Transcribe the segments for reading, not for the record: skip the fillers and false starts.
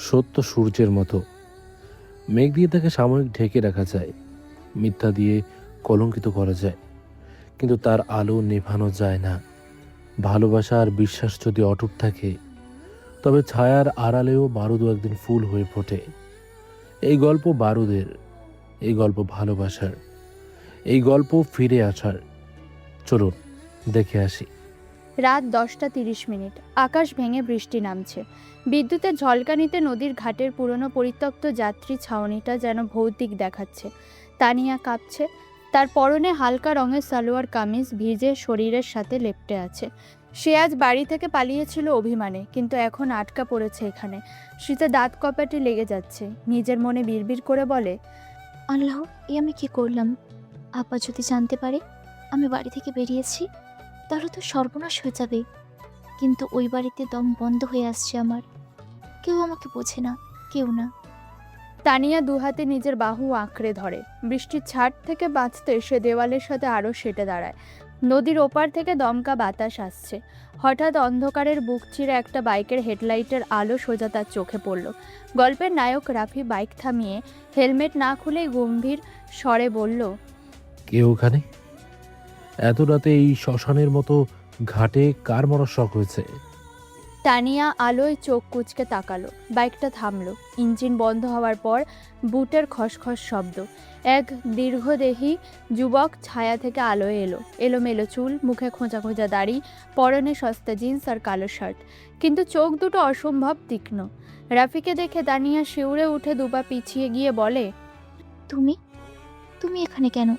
সত্য সূর্যের মতো। মেঘ দিয়ে তাকে সাময়িক ঢেকে রাখা যায়, মিথ্যা দিয়ে কলঙ্কিত করা যায়, কিন্তু তার আলো নেভানো যায় না। ভালোবাসা আর বিশ্বাস যদি অটুট থাকে, তবে ছায়ার আড়ালেও বারুদও একদিন ফুল হয়ে ফোটে। এই গল্প বারুদের, এই গল্প ভালোবাসার, এই গল্প ফিরে আসার। চলুন দেখে আসি। রাত 10টা 30 মিনিট। আকাশ ভেঙে বৃষ্টি নামছে। বিদ্যুতের ঝলকানিতে নদীর ঘাটের পুরনো পরিত্যক্ত যাত্রী ছাউনিটা যেন ভৌতিক দেখাচ্ছে। তানিয়া কাঁপছে। তার পরনে হালকা রঙের সালোয়ার কামিজ ভিজে শরীরের সাথে লেপ্টে আছে। সে আজ বাড়ি থেকে পালিয়েছিল অভিমানে, কিন্তু এখন আটকা পড়েছে এখানে। শীতে দাঁত কপাটে লেগে যাচ্ছে। নিজের মনে বিড়বিড় করে বলে, আল্লাহ, আমি কি করলাম? আপা যদি জানতে পারে আমি বাড়ি থেকে বেরিয়েছি, তাহলে তো সর্বনাশ হয়ে যাবে। কিন্তু ওই বাড়িতে দম বন্ধ হয়ে আসছে আমার। কেউ আমাকে বোঝে না, কেউ না। তানিয়া দুহাতে নিজের বাহু আঁকড়ে ধরে। বৃষ্টির ছাট থেকে বাঁচতে সে দেওয়ালের সাথে আরও সেটে দাঁড়ায়। নদীর ওপার থেকে দমকা বাতাস আসছে। হঠাৎ অন্ধকারের বুক চিরে একটা বাইকের হেডলাইটের আলো সোজা তার চোখে পড়ল। গল্পের নায়ক রাফি বাইক থামিয়ে হেলমেট না খুলেই গম্ভীর স্বরে বলল, কে ওখানে? এত রাতে এই শ্মশানের মতো ঘাটে কার মরার শখ হয়েছে? তানিয়া আলোয় চোখ কুঁচকে তাকালো। বাইকটা থামলো। ইঞ্জিন বন্ধ হওয়ার পর বুটের খসখস শব্দ। এক দীর্ঘদেহী যুবক ছায়া থেকে আলোয় এলো। এলোমেলো চুল, মুখে খোঁজা খোঁজা দাড়ি, পরনে সস্তা জিন্স আর কালো শার্ট, কিন্তু চোখ দুটো অসম্ভব তীক্ষ্ণ। রাফিকে দেখে তানিয়া শিউরে উঠে দুপা পিছিয়ে গিয়ে বলে, তুমি তুমি এখানে কেন?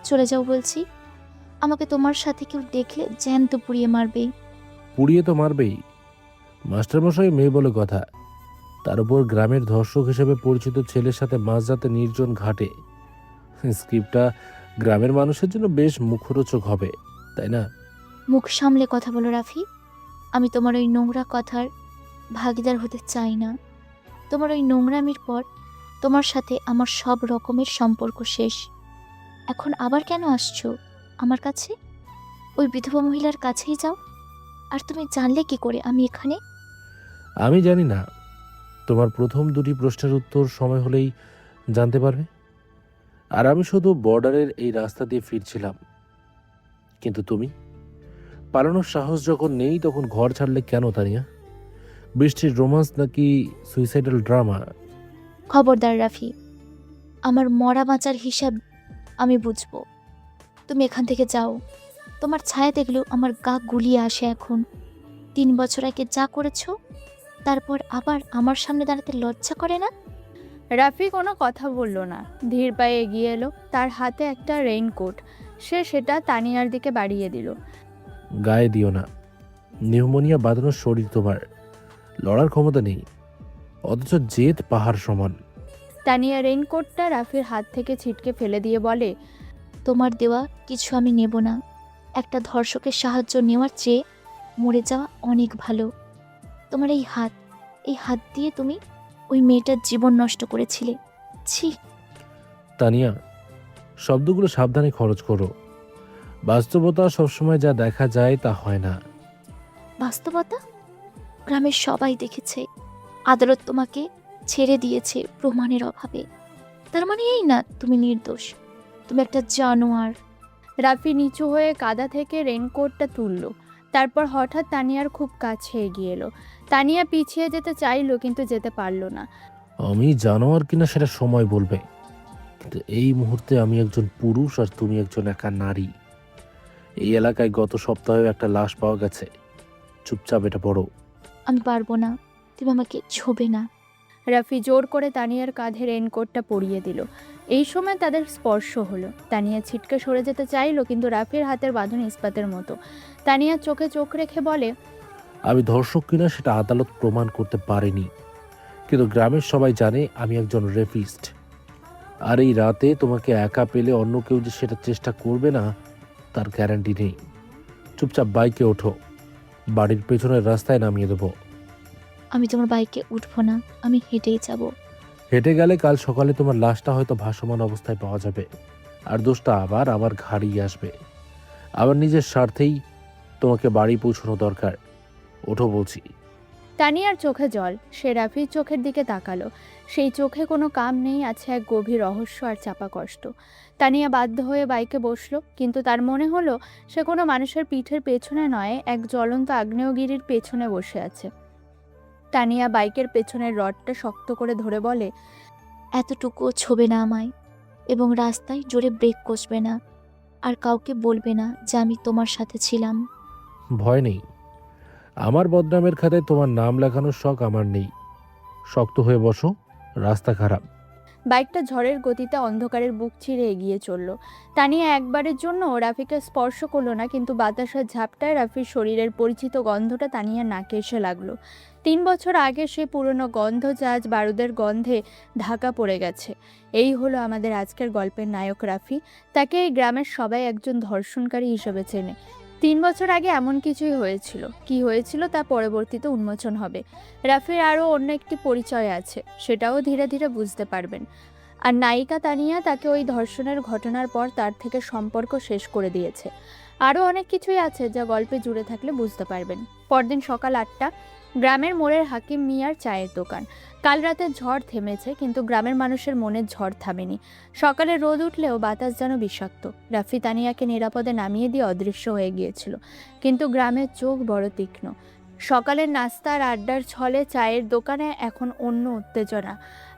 চলে যাও বলছি। আমাকে তোমার সাথে কেউ দেখলে জ্যান্ত পুড়িয়ে মারবে। পুড়িয়ে তো মারবেই। মাস্টারমশাই মেয়ে বলে কথা, তার উপর গ্রামের ধর্ষক হিসেবে পরিচিত ছেলের সাথে মাঝরাতে নির্জন ঘাটে। স্ক্রিপ্টটা গ্রামের মানুষের জন্য বেশ মুখরোচক হবে, তাই না? মুখ সামলে কথা বলো রাফি। আমি তোমার ওই নোংরা কথার ভাগিদার হতে চাই না। তোমার ওই নোংরামির পর তোমার সাথে আমার সব রকমের সম্পর্ক শেষ। এখন আবার কেন আসছো আমার কাছে? ওই বিধবা মহিলার কাছেই যাও। আর তুমি জানলে কি করে আমি এখানে? আমি জানি না, তোমার প্রথম দুটি প্রশ্নের উত্তর সময় হলেই জানতে পারবে। আর আমি শুধু বর্ডারের এই রাস্তা দিয়ে ফিরছিলাম, কিন্তু তুমি পালানোর সাহস যখন নেই তখন ঘর ছাড়লে কেন তানিয়া? বৃষ্টির রোমান্স নাকি সুইসাইডাল ড্রামা? খবরদার রাফি, আমার মরা বাঁচার হিসাব আমি বুঝবো। তুমি এখান থেকে যাও। তোমার ছায়া দেখলেও আমার গা গুলিয়ে আসে এখন। 3 বছর আগে যা করেছো, তারপর আবার আমার সামনে দাঁড়াতে লজ্জা করে না? রাফি কোনো কথা বলল না। ধীর পায়ে এগিয়ে এলো। তার হাতে একটা রেইনকোট। সে সেটা তানিয়ার দিকে বাড়িয়ে দিল। গায়ে দিও না। নিউমোনিয়া বাঁধানোর শরীর তোমার, লড়ার ক্ষমতা নেই, অথচ জেদ পাহাড় সমান। তানিয়া রেইনকোটটা রাফির হাত থেকে ছিটকে ফেলে দিয়ে বলে, তোমার দেওয়া কিছু আমি নেব না। একটা ধর্ষকের সাহায্য নেওয়ার চেয়ে মরে যাওয়া অনেক ভালো। তোমার এই হাত দিয়ে তুমি ওই মেয়েটার জীবন নষ্ট করেছিলে। ছি! তানিয়া, শব্দগুলো সাবধানে খরচ করো। বাস্তবতা সবসময় যা দেখা যায় তা হয় না। বাস্তবতা? গ্রামের সবাই দেখেছে। আদালত তোমাকে ছেড়ে দিয়েছে প্রমাণের অভাবে। তার মানে এই না তুমি নির্দোষ। তুমি একটা জানোয়ার। রাফি নিচু হয়ে কাঁধা থেকে রেইনকোটটা তুলল। তারপর হঠাৎ তানিয়ার খুব কাছে এগিয়ে এলো। তানিয়া পিছিয়ে যেতে চাইলো, কিন্তু যেতে পারল না। আমি জানোয়ার কিনা সেটা সময় বলবে, কিন্তু এই মুহূর্তে আমি একজন পুরুষ আর তুমি একজন একা নারী। এই এলাকায় গত সপ্তাহে একটা লাশ পাওয়া গেছে। চুপচাপ এটা পড়ো। আমি পারবো না। তুমি আমাকে ছোবে না। রাফি জোর করে তানিয়ার কাঁধে রেইনকোটটা পরিয়ে দিল। এই সময় তাদের স্পর্শ হলো। তানিয়া ছিটকে সরে যেতে চাইলো, কিন্তু রাফির হাতের বাঁধন ইস্পাতের মতো। তানিয়ার চোখে চোখ রেখে বলে, আমি ধর্ষক কিনা সেটা আদালত প্রমাণ করতে পারেনি, কিন্তু গ্রামের সবাই জানে আমি একজন রেপিস্ট। আর এই রাতে তোমাকে একা পেলে অন্য কেউ যে সেটা চেষ্টা করবে না তার গ্যারান্টি নেই। চুপচাপ বাইকে ওঠো, বাড়ির পেছনের রাস্তায় নামিয়ে দেবো। আমি তোমার বাইকে উঠবো না। আমি হেঁটেই যাব। হেঁটে গেলে কাল সকালে তোমার লাশটা হয়তো ভাসমান অবস্থায় পাওয়া যাবে, আর দোষটা আবার আমার ঘাড়েই আসবে। আবার নিজের স্বার্থেই তোমাকে বাড়ি পৌঁছানো দরকার। ওঠো বলছি। তানিয়ার চোখে জল। সে রাফির চোখের দিকে তাকালো। সেই চোখে কোনো কাম নেই, আছে এক গভীর রহস্য আর চাপা কষ্ট। তানিয়া বাধ্য হয়ে বাইকে বসলো, কিন্তু তার মনে হলো সে কোনো মানুষের পিঠের পেছনে নয়, এক জ্বলন্ত আগ্নেয়গিরির পেছনে বসে আছে। তানিয়া বাইকের পেছনের রডটা শক্ত করে ধরে বলে, এতটুকুও ছোবে না আমায়, এবং রাস্তায় জোরে ব্রেক কষবে না, আর কাউকে বলবে না যে আমি তোমার সাথে ছিলাম। ভয় নেই। আমার বদনামের খাতায় তোমার নাম লেখানোর শখ আমার নেই। শক্ত হয়ে বসো, রাস্তা খারাপ। বাইকটা ঝড়ের গতিতে অন্ধকারের বুক চিরে এগিয়ে চলল। তানিয়া একবারের জন্য রাফিকে স্পর্শ করলো না, কিন্তু বাতাসের ঝাপটায় রাফির শরীরের পরিচিত গন্ধটা তানিয়ার নাকে এসে লাগলো। 3 বছর আগে সেই পুরনো গন্ধ, যা আজ বারুদের গন্ধে ঢাকা পড়ে গেছে। এই হলো আমাদের আজকের গল্পের নায়ক রাফি। তাকে এই গ্রামের সবাই একজন ধর্ষণকারী হিসেবে চেনে। 3 বছর আগে এমন কিছুই হয়েছিল। কি হয়েছিল তা পরবর্তীতে উন্মোচন হবে। রাফির আরও অন্য একটি পরিচয় আছে, সেটাও ধীরে ধীরে বুঝতে পারবেন। আর নায়িকা তানিয়া তাকে ওই ধর্ষণের ঘটনার পর তার থেকে সম্পর্ক শেষ করে দিয়েছে। আরও অনেক কিছুই আছে যা গল্পে জুড়ে থাকলে বুঝতে পারবেন। পরদিন সকাল 8টা, গ্রামের মোড়ের হাকিম মিয়ার চায়ের দোকান। কাল রাতে ঝড় থেমেছে, কিন্তু গ্রামের মানুষের মনের ঝড় থামেনি। সকালে রোদ উঠলেও বাতাস যেন বিষাক্ত। রাফি তানিয়াকে নিরাপদে নামিয়ে দিয়ে অদৃশ্য হয়ে গিয়েছিল, কিন্তু গ্রামের চোখ বড় তীক্ষ্ণ। সকালের নাস্তা আর আড্ডার ছলে চায়ের দোকানে এখন অন্য উত্তেজনা।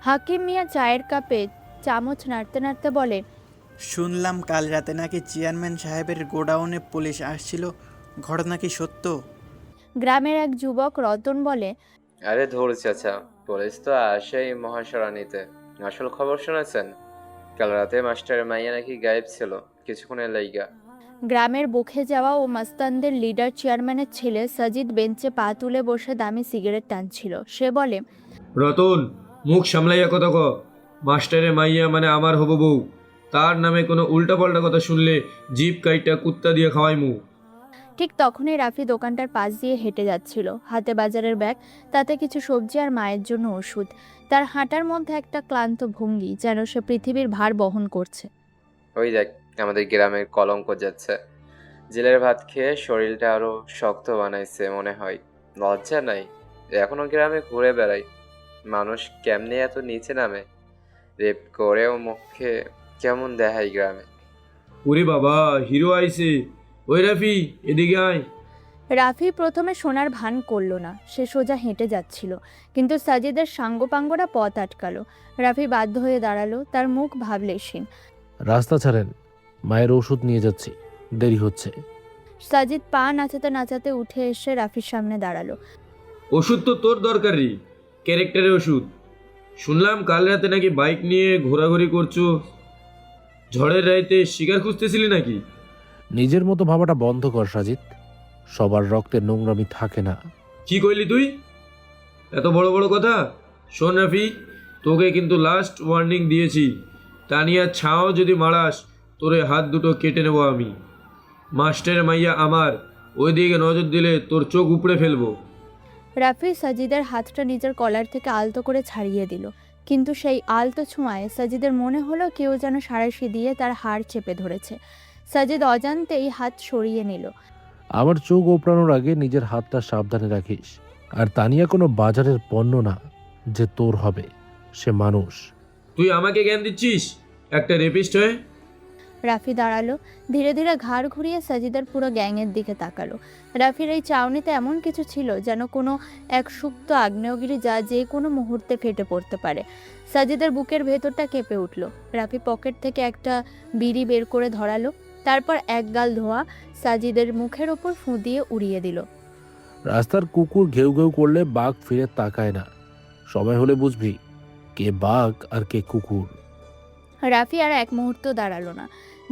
হাকিম মিয়া চায়ের কাপে চামচ নাড়তে নাড়তে বলে, শুনলাম কাল রাতে নাকি চেয়ারম্যান সাহেবের গোডাউনে পুলিশ আসছিল, ঘটনা কি সত্য? গ্রামের এক যুবক রতন বলে, আরে ধুর চাচা, পুলিশ তো আসেই মহাসরানিতে। আসল খবর শুনেছেন? কাল রাতে মাস্টারের মাইয়া নাকি গায়েব ছিল কিছুক্ষণের লাইগা। গ্রামের বকে যাওয়া ও মাস্তানদের লিডার চেয়ারম্যানের ছেলে সাজিদ বেঞ্চে পা তুলে বসে দামি সিগারেট টানছিল। সে বলে, রতন, মুখ সামলাইয়া কথা ক। মাস্টারের মাইয়া মানে আমার হবু বউ। তার নামে কোনো উল্টাপাল্টা কথা শুনলে জিপ কাইটা কুত্তা দিয়ে খাওয়াই মু। ঠিক তখনই রাফি দোকানটার পাশ দিয়ে হেঁটে যাচ্ছিল, হাতে বাজারের ব্যাগ, তাতে কিছু সবজি আর মায়ের জন্য ওষুধ। তার হাঁটার মধ্যে একটা ক্লান্ত ভঙ্গি, যেন সে পৃথিবীর ভার বহন করছে। ওই দেখ, আমাদের গ্রামের কলঙ্ক যাচ্ছে। জেলের ভাত খেয়ে শরীরটা আরো শক্ত বানাইছে মনে হয়। লজ্জা নাই? এখনো গ্রামে ঘুরে বেড়াই। মানুষ কেমনে এত নিচে নামে? রেপ করেও মুখে কেমন দেখায় গ্রামে। ওরে বাবা, হিরো আইছে। ওই রাফি, এদিকে আয়। রাফি প্রথমে সোনার ভান করলো না, সে সোজা হেঁটে যাচ্ছিল, কিন্তু সাজিদের সাঙ্গপাঙ্গরা পথ আটকালো। রাফি বাধ্য হয়ে দাঁড়ালো, তার মুখ ভাবলেশীন। রাস্তা ছাড়েন, মায়ের ওষুধ নিয়ে যাচ্ছি, দেরি হচ্ছে। সাজিদ পা নাচাতে নাচাতে উঠে এসে রাফির সামনে দাঁড়ালো। ওষুধ তো তোর দরকারি, ক্যারেক্টারের ওষুধ। শুনলাম কাল রাতে নাকি বাইক নিয়ে ঘোরাঘুরি করছো। ঝড়ের রাইতে শিকার খুঁজতেছিলি নাকি? নিজের মতো ভাবাটা বন্ধ কর সাজিদ। সবার রক্তে নোংরামি থাকে না। কি কইলি তুই? এত বড় বড় কথা? শোন রাফি, তোকে কিন্তু লাস্ট ওয়ার্নিং দিয়েছি। তানিয়া ছাও যদি মারাস, তোরে হাত দুটো কেটে নেব আমি। মাস্টারের মাইয়া আমার, ওই দিকে নজর দিলে তোর চোখ উপড়ে ফেলবো। রাফি সাজিদের হাতটা নিজের কলার থেকে আলতো করে ছাড়িয়ে দিল, কিন্তু সেই আলতো ছোঁয়ায় সাজিদের মনে হলো কেউ যেন সাঁড়াশি দিয়ে তার হাড় চেপে ধরেছে। সাজিদ অজান্তেই হাত সরিয়ে নিল। আমার চোখ ওপড়ানোর আগে নিজের হাতটা সাবধানে রাখিস। আর তানিয়া কোনো বাজারের পণ্য না যে তোর হবে, সে মানুষ। তুই আমাকে জ্ঞান দিচ্ছিস একটা রেপিস্ট হয়ে? রাফি দাঁড়ালো, ধীরে ধীরে ঘাড় ঘুরিয়ে সাজিদের পুরো গ্যাংয়ের দিকে তাকালো। রাফির এই চাউনিতে এমন কিছু ছিল যেন কোনো এক সুপ্ত আগ্নেয়গিরি, যা যে কোনো মুহূর্তে ফেটে পড়তে পারে। সাজিদের বুকের ভেতরটা কেঁপে উঠল। রাফি পকেট থেকে একটা বিড়ি বের করে ধরালো, তারপর এক গাল ধোঁয়া সাজিদের মুখের ওপর ফুঁ দিয়ে উড়িয়ে দিল। রাস্তার কুকুর ঘেউ ঘেউ করলে বাঘ ফিরে তাকায় না। সময় হলে বুঝবি কে বাঘ আর কে কুকুর। রাফি আর এক মুহূর্ত দাঁড়ালো না,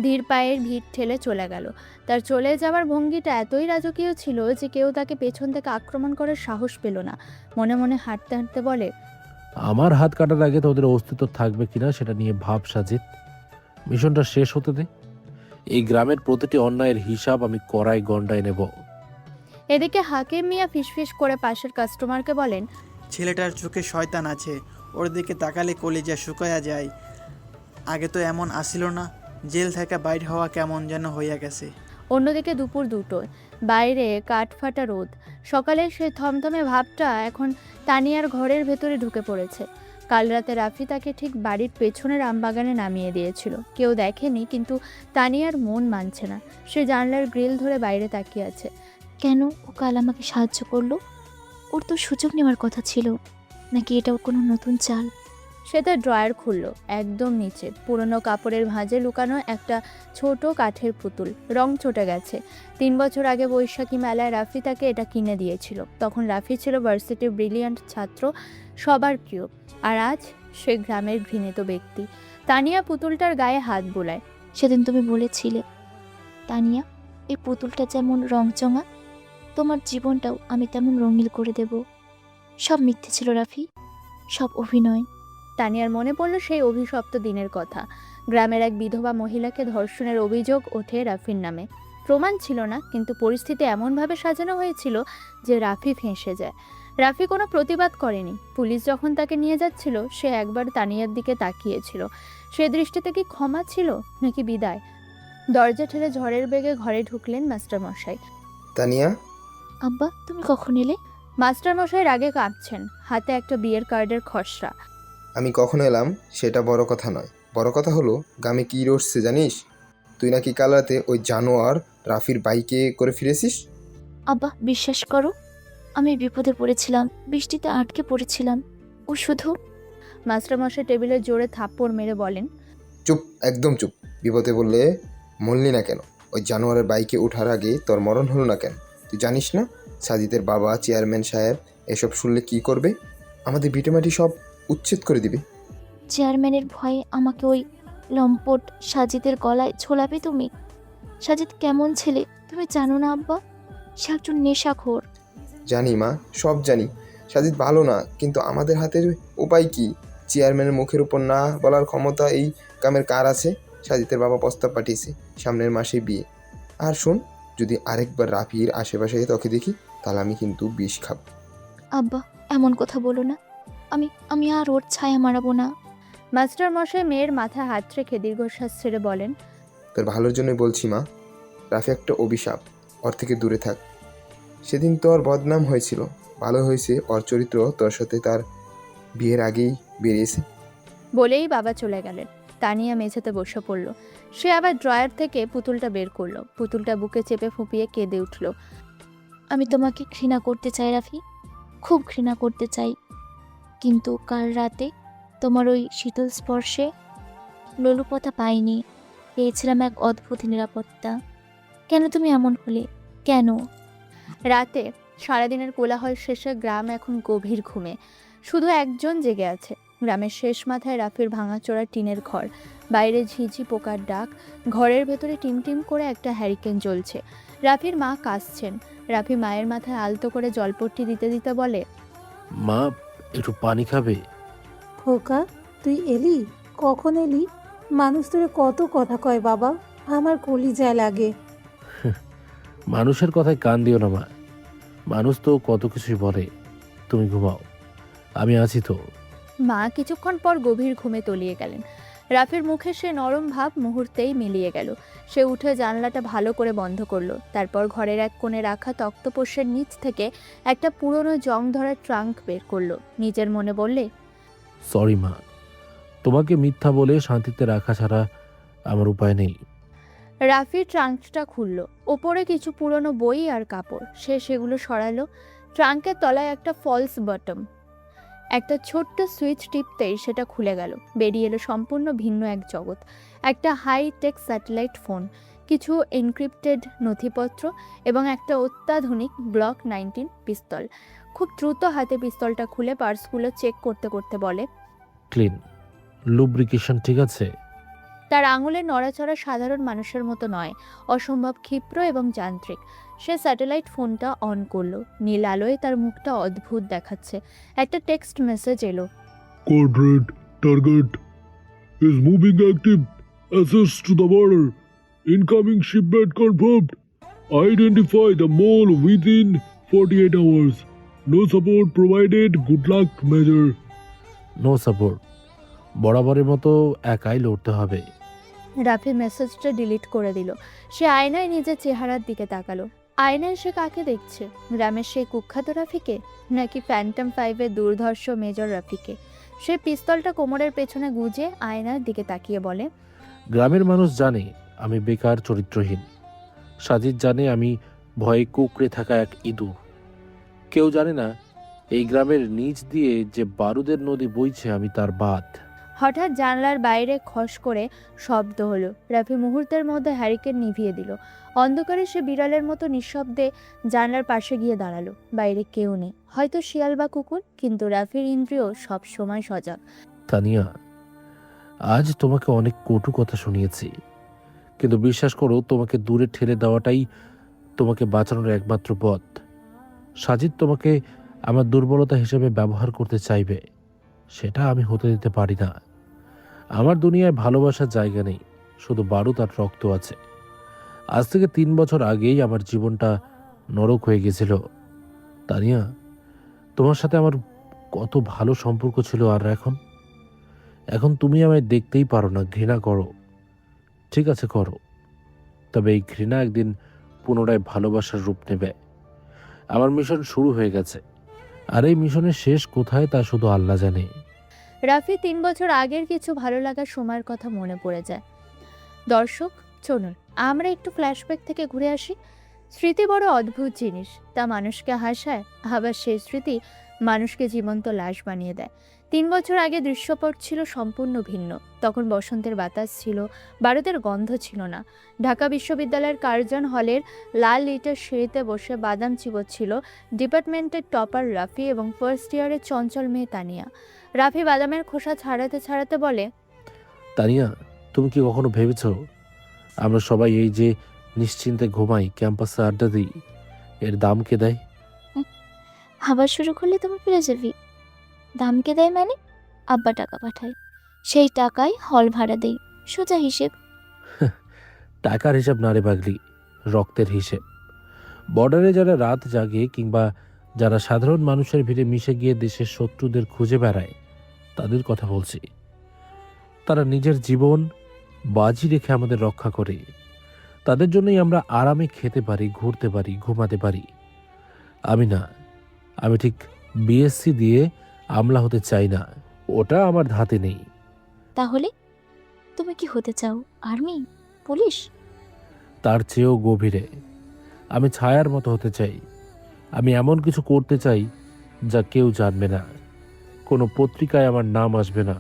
ধীর পায়ের ভিড় ঠেলে চলে গেল। তার চলে যাওয়ার ভঙ্গিটা এতই রাজকীয় ছিল যে কেউ তাকে পেছন থেকে আক্রমণ করার সাহস পেল না। মনে মনে হাঁটতে হাঁটতে বলে, আমার হাত কাটার আগে তোদের অস্তিত্ব থাকবে কিনা সেটা নিয়ে ভাব সাজিদ। মিশনটা শেষ হতে দে। এই গ্রামের প্রতিটি অন্যায়ের হিসাব আমি কড়াই গন্ডায় নেব। এদিকে হাকিম মিয়া ফিসফিস করে পাশের কাস্টমারকে বলেন, ছেলেটার চোখে শয়তান আছে, ওর দিকে তাকালে কলিজা শুকায়া যায়। আগে তো এমন আসিল না, জেল থেকে বাইর হওয়া কেমন যেন হইয়া গেছে। অন্যদিকে দুপুর 2টোয় বাইরে কাঠফাটা রোদ। সকালে সে থমথমে ভাবটা এখন তানিয়ার ঘরের ভেতরে ঢুকে পড়েছে। কাল রাতে রাফি তাকে ঠিক বাড়ির পেছনের আমবাগানে নামিয়ে দিয়েছিল। কেউ দেখেনি, কিন্তু তানিয়ার মন মানছে না। সে জানলার গ্রিল ধরে বাইরে তাকিয়ে আছে। কেন ও কাল আমাকে সাহায্য করলো? ওর তো সুযোগ নেওয়ার কথা ছিল, নাকি এটাও কোনো নতুন চাল? সে তার ড্রয়ার খুলল। একদম নিচে পুরনো কাপড়ের ভাঁজে লুকানো একটা ছোট কাঠের পুতুল। রং চটে গেছে। 3 বছর আগে বৈশাখী মেলায় রাফি তাকে এটা কিনে দিয়েছিল। তখন রাফি ছিল ভার্সিটির ব্রিলিয়ান্ট ছাত্র, সবার প্রিয়। আর আজ সে গ্রামের ঘৃণিত ব্যক্তি। তানিয়া পুতুলটার গায়ে হাত বোলায়। সেদিন তুমি বলেছিলে, তানিয়া, এই পুতুলটা যেমন রংচঙা, তোমার জীবনটাও আমি তেমন রঙিন করে দেব। সব মিথ্যে ছিল রাফি, সব অভিনয়। তানিয়ার মনে পড়ল সেই অভিশপ্ত দিনের কথা। গ্রামের এক বিধবা মহিলাকে ধর্ষণের অভিযোগ ওঠে রাফির নামে। প্রমাণ ছিল না, কিন্তু পরিস্থিতি এমনভাবে সাজানো হয়েছিল যে রাফি ফেঁসে যায়। রাফি কোনো প্রতিবাদ করেনি। পুলিশ যখন তাকে নিয়ে যাচ্ছিল, সে একবার তানিয়ার দিকে তাকিয়েছিল। সে দৃষ্টিতে কি ক্ষমা ছিল নাকি বিদায়? দরজা ঠেলে ঝড়ের বেগে ঘরে ঢুকলেন মাস্টারমশাই। তানিয়া, আব্বা, তুমি কখন এলে? মাস্টারমশাই রাগে কাঁপছেন, হাতে একটা বিয়ের কার্ডের খসড়া। আমি কখন এলাম সেটা বড় কথা নয়, বড় কথা হলো গ্রামে কী রটছে জানিস? তুই নাকি কাল রাতে ওই জানোয়ার রাফির বাইকে করে ফিরেছিস। আব্বা, বিশ্বাস করো, আমি বিপদে পড়েছিলাম, বৃষ্টিতে আটকে পড়েছিলাম। ও শুধু... মাস্টারমশাই টেবিলে জোরে থাপ্পড় মেরে বলেন, চুপ, একদম চুপ। বিপদে বললে মরলি না কেন? ওই জানোয়ারের বাইকে ওঠার আগে তোর মরণ হলো না কেন? তুই জানিস না সাজিদের বাবা চেয়ারম্যান সাহেব এসব শুনলে কি করবে? আমাদের ভিটেমাটি সব উচ্ছেদ করে দিবে। চেয়ারম্যানের ভয়ে আমাকে ওই লম্পট সাজিদের গলায় ঝোলাবে তুমি? সাজিদ কেমন ছেলে তুমি জানো না আব্বা? সে একজন নেশাখোর। জানি মা, সব জানি। সাজিদ ভালো না, কিন্তু আমাদের হাতের উপায় কি? চেয়ারম্যানের মুখের উপর না বলার ক্ষমতা এই কামের কার আছে? সাজিদের বাবা প্রস্তাব পাঠিয়েছে, সামনের মাসে বিয়ে। আর শোন, যদি আরেকবার রাফির আশেপাশে তোকে দেখি, তাহলে আমি কিন্তু বিষ খাবো। আব্বা, এমন কথা বলো না। আমি আর ওর ছায়া মারাবো না। মাস্টারমশাই মেয়ের মাথায় হাত রেখে দীর্ঘশ্বাস ছেড়ে বলেন, তোর ভালোর জন্যই বলছি মা। রাফি একটা অভিশাপ, ওর থেকে দূরে থাক। সেদিন তোর বদনাম হয়েছিল, ভালো হয়েছে ওর চরিত্র তোর সাথে তার বিয়ের আগেই বেরিয়েছে। বলেই বাবা চলে গেলেন। তানিয়া মেঝেতে বসে পড়ল। সে আবার ড্রয়ার থেকে পুতুলটা বের করলো। পুতুলটা বুকে চেপে ফুঁপিয়ে কেঁদে উঠল। আমি তোমাকে ঘৃণা করতে চাই রাফি, খুব ঘৃণা করতে চাই, কিন্তু কাল রাতে তোমার ওই শীতল স্পর্শে লোলুপতা পাইনি। পেয়েছিলাম এক অদ্ভুত নিরাপত্তা। কেন তুমি এমন হলে? কেন? রাতে সারাদিনের কোলাহল শেষে গ্রাম এখন গভীর ঘুমে। শুধু একজন জেগে আছে। গ্রামের শেষ মাথায় রাফির ভাঙাচোরা টিনের ঘর। বাইরে ঝিঝি পোকার ডাক। ঘরের ভেতরে টিমটিম করে একটা হ্যারিকেন জ্বলছে। রাফির মা কাঁদছেন। রাফি মায়ের মাথায় আলতো করে জলপট্টি দিতে দিতে বলে, মা, একটু পানি খাবে? খোকা, তুই এলি? কখন এলি? মানুষ তোরে কত কথা কয় বাবা, আমার কলিজায় লাগে। মানুষের কথায় কান দিও না মা, মানুষ তো কত কিছুই বলে। তুমি ঘুমাও, আমি আছি তো। মা কিছুক্ষণ পর গভীর ঘুমে তলিয়ে গেলেন। রাফির মুখে সে নরম ভাব মুহূর্তেই মিলিয়ে গেল। সে উঠে জানলাটা ভালো করে বন্ধ করলো। তারপর ঘরের এক কোণে রাখা তক্তপোষের নিচ থেকে একটা পুরনো জং ধরা ট্রাঙ্ক বের করলো। নিজের মনে বললে, সরি মা, তোমাকে মিথ্যা বলে শান্তিতে রাখা ছাড়া আমার উপায় নেই। রাফি ট্রাঙ্কটা খুলল। ওপরে কিছু পুরনো বই আর কাপড়। সে সেগুলো সরালো। ট্রাঙ্কের তলায় একটা ফলস বটম। একটা ছোট্ট সুইচ টিপতেই সেটা খুলে গেল। বেরিয়ে এলো সম্পূর্ণ ভিন্ন এক জগৎ। একটা হাইটেক স্যাটেলাইট ফোন, কিছু এনক্রিপ্টেড নথিপত্র এবং একটা অত্যাধুনিক গ্লক 19 পিস্তল। খুব দ্রুত হাতে পিস্তলটা খুলে পার্সগুলো চেক করতে করতে বলে, ক্লিন, লুব্রিকেশন ঠিক আছে? তার আঙুলের নড়াচড়া সাধারণ মানুষের মতো নয়, অসম্ভব ক্ষিপ্র এবং যান্ত্রিক। সে স্যাটেলাইট ফোনটা অন করলো। নীল আলোয় তার মুখটা অদ্ভুত দেখাচ্ছে। একটা টেক্সট মেসেজ এলো। Code red, target is moving active. Access to the border. Incoming shipment confirmed. Identify the mole within 48 hours. No support provided. Good luck, Major. No support. বরাবরের মতো একাই লড়তে হবে। রাফি মেসেজটা ডিলিট করে দিল। সে আয়নায় নিজের চেহারার দিকে তাকালো। আয়নায় সে কাকে দেখছে? গ্রামের সেই কুখ্যাত রাফিকে, নাকি ফ্যান্টম 5-এর দুর্ধর্ষ মেজর রাফিকে? সে পিস্তলটা কোমরের পেছনে গুজে আয়নার দিকে তাকিয়ে বলে, গ্রামের মানুষ জানে আমি বেকার, চরিত্রহীন। সাজিদ জানে আমি ভয়ে কুঁকড়ে থাকা এক ইঁদুর। কেউ জানে না এই গ্রামের নিচ দিয়ে যে বারুদের নদী বইছে আমি তার বাদ। হঠাৎ জানলার বাইরে খস করে শব্দ হলো। রাফি মুহূর্তের মধ্যে হ্যারিকেন নিভিয়ে দিল। অন্ধকারে সে বিড়ালের মতো নিঃশব্দে জানলার পাশে গিয়ে দাঁড়ালো। বাইরে কেউ নেই, হয়তো শিয়াল বা কুকুর, কিন্তু রাফির ইন্দ্রিয় সব সময় সজাগ। তানিয়া, আজ তোমাকে অনেক কটু কথা শুনিয়েছি, কিন্তু বিশ্বাস করো তোমাকে দূরে ঠেলে দেওয়াটাই তোমাকে বাঁচানোর একমাত্র পথ। সাজিদ তোমাকে আমার দুর্বলতা হিসেবে ব্যবহার করতে চাইবে, সেটা আমি হতে দিতে পারি না। আমার দুনিয়ায় ভালোবাসার জায়গা নেই, শুধু বারুদ আর রক্ত আছে। আজ থেকে 3 বছর আগেই আমার জীবনটা নরক হয়ে গেছিল। তানিয়া, তোমার সাথে আমার কত ভালো সম্পর্ক ছিল, আর এখন তুমি আমায় দেখতেই পারো না, ঘৃণা করো। ঠিক আছে, করো, তবে এই ঘৃণা একদিন পুনরায় ভালোবাসার রূপ নেবে। আমার মিশন শুরু হয়ে গেছে, আর এই মিশনের শেষ কোথায় তা শুধু আল্লাহ জানে। রাফি 3 বছর আগের কিছু ভালো লাগার সময়ের কথা মনে পড়ে যায়। দর্শক, চলুন আমরা একটু ফ্ল্যাশব্যাক থেকে ঘুরে আসি। স্মৃতি বড় অদ্ভুত জিনিস, তা মানুষকে হাসায়, আবার সেই স্মৃতি মানুষকে জীবন্ত লাশ বানিয়ে দেয়। 3 বছর আগে দৃশ্যপট ছিল সম্পূর্ণ ভিন্ন। তখন বসন্তের বাতাস ছিল, বারুদের গন্ধ ছিল না। ঢাকা বিশ্ববিদ্যালয়ের কার্জন হলের লাল ইটের সিঁড়িতে বসে বাদাম চিবোচ্ছিল ডিপার্টমেন্টের টপার রাফি এবং ফার্স্ট ইয়ারের চঞ্চল মেয়ে তানিয়া। রাফি বাদামের খোসা ছাড়াতে ছাড়াতে বলে, তানিয়া, তুমি কি কখনো ভেবেছ আমরা সবাই এই যে নিশ্চিন্তে ঘুমাই, ক্যাম্পাসে আড্ডা দিই, এর দাম কে দেয়? আবার শুরু করলে তোমার ফিরে যাবি। দামকে দেয় মানে? আব্বা টাকা পাঠায়, সেই টাকায় হল ভাড়া দেই, সোজা হিসেব। টাকার হিসাব না রে পাগলি, রক্তের হিসেব। বর্ডারে যারা রাত জাগে কিংবা যারা সাধারণ মানুষের ভিড়ে মিশে গিয়ে দেশের শত্রুদের খুঁজে বেড়ায়, তাদের কথা বলছি। তারা নিজের জীবন বাজি রেখে আমাদের রক্ষা করে। তাদের জন্যই আমরা আরামে খেতে পারি, ঘুরতে পারি, ঘুমাতে পারি। আমি না, আমি ঠিক বিএসসি দিয়ে আমলা হতে চাই না, ওটা আমার ধাতে নেই। তাহলে তুমি কি হতে চাও? আর্মি? পুলিশ? তার চেয়েও গভীরে আমি ছায়ার মতো হতে চাই। আমি এমন কিছু করতে চাই যা কেউ জানবে না, কোনো পত্রিকায় আমার নাম আসবে না,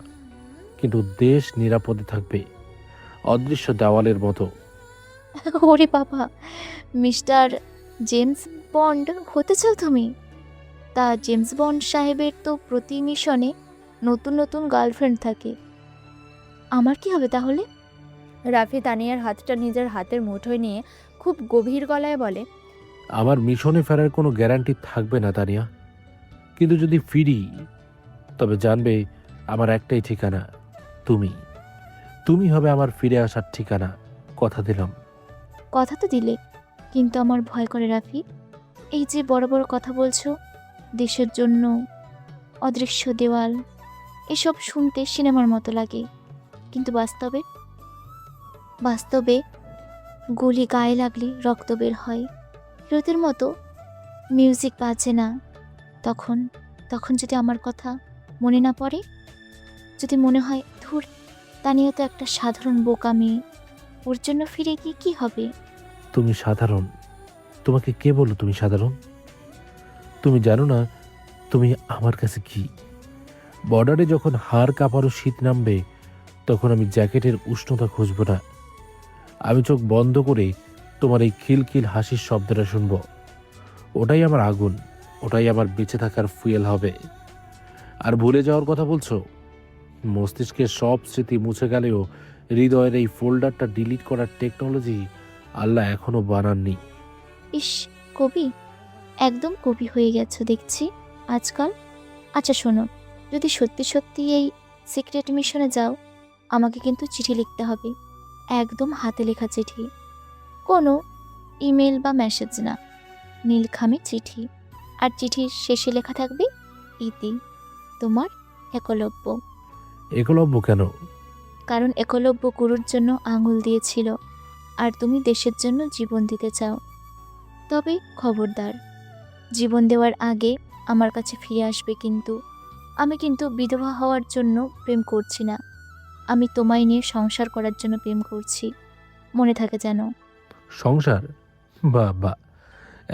কিন্তু দেশ নিরাপদে থাকবে, অদৃশ্য দেওয়ালের মতো। ওরে বাবা, মিস্টার জেমস বন্ড হতে চাও তুমি? তা জেমস বন্ড সাহেবের তো প্রতি মিশনে নতুন নতুন গার্লফ্রেন্ড থাকে, আমার কি হবে তাহলে? রাফি তানিয়ার হাতটা নিজের হাতের মুঠোয় নিয়ে খুব গভীর গলায় বলে, আমার মিশনে ফেরার কোনো গ্যারান্টি থাকবে না তানিয়া, কিন্তু যদি ফিরি তবে জানবে আমার একটাই ঠিকানা, তুমি। তুমি হবে আমার ফিরে আসার ঠিকানা, কথা দিলাম। কথা তো দিলে, কিন্তু আমার ভয় করে রাফি। এই যে বড় বড় কথা বলছো, দেশের জন্য, অদৃশ্য দেওয়াল, এসব শুনতে সিনেমার মতো লাগে, কিন্তু বাস্তবে গুলি গায়ে লাগলে রক্ত বের হয়, হিরোদের মতো মিউজিক বাজে না। তখন যদি আমার কথা মনে না পড়ে, যদি মনে হয় ধুর, তানিয়া তো একটা সাধারণ বোকা মেয়ে, ওর জন্য ফিরে গিয়ে কি হবে? তুমি সাধারণ? তোমাকে কে বললো তুমি সাধারণ? তুমি জানো না তুমি আমার কাছে কি? বর্ডারে যখন হাড় কাঁপারও শীত নামবে, তখন আমি জ্যাকেটের উষ্ণতা খুঁজব না। আমি চোখ বন্ধ করে তোমার এই খিলখিল হাসির শব্দটা শুনব। ওটাই আমার আগুন, ওটাই আমার বেঁচে থাকার ফুয়েল হবে। আর ভুলে যাওয়ার কথা বলছো? মস্তিষ্কের সব স্মৃতি মুছে গেলেও হৃদয়ের এই ফোল্ডারটা ডিলিট করার টেকনোলজি আল্লাহ এখনো বানাননি। ইস, কবি, একদম কবি হয়ে গেছো দেখছি আজকাল। আচ্ছা শোনো, যদি সত্যি সত্যি এই সিক্রেট মিশনে যাও, আমাকে কিন্তু চিঠি লিখতে হবে, একদম হাতে লেখা চিঠি, কোনো ইমেল বা মেসেজ না, নীলখামে চিঠি। আর চিঠির শেষে লেখা থাকবে, ইতি, তোমার একলব্য। একলব্য কেন? কারণ একলব্য গুরুর জন্য আঙুল দিয়েছিল, আর তুমি দেশের জন্য জীবন দিতে চাও। তবে খবরদার, জীবন দেওয়ার আগে আমার কাছে ফিরে আসবে কিন্তু। আমি কিন্তু বিধবা হওয়ার জন্য প্রেম করছি না, আমি তোমায় নিয়ে সংসার করার জন্য প্রেম করছি, মনে থাকে যেন। সংসার? বাহ বাহ,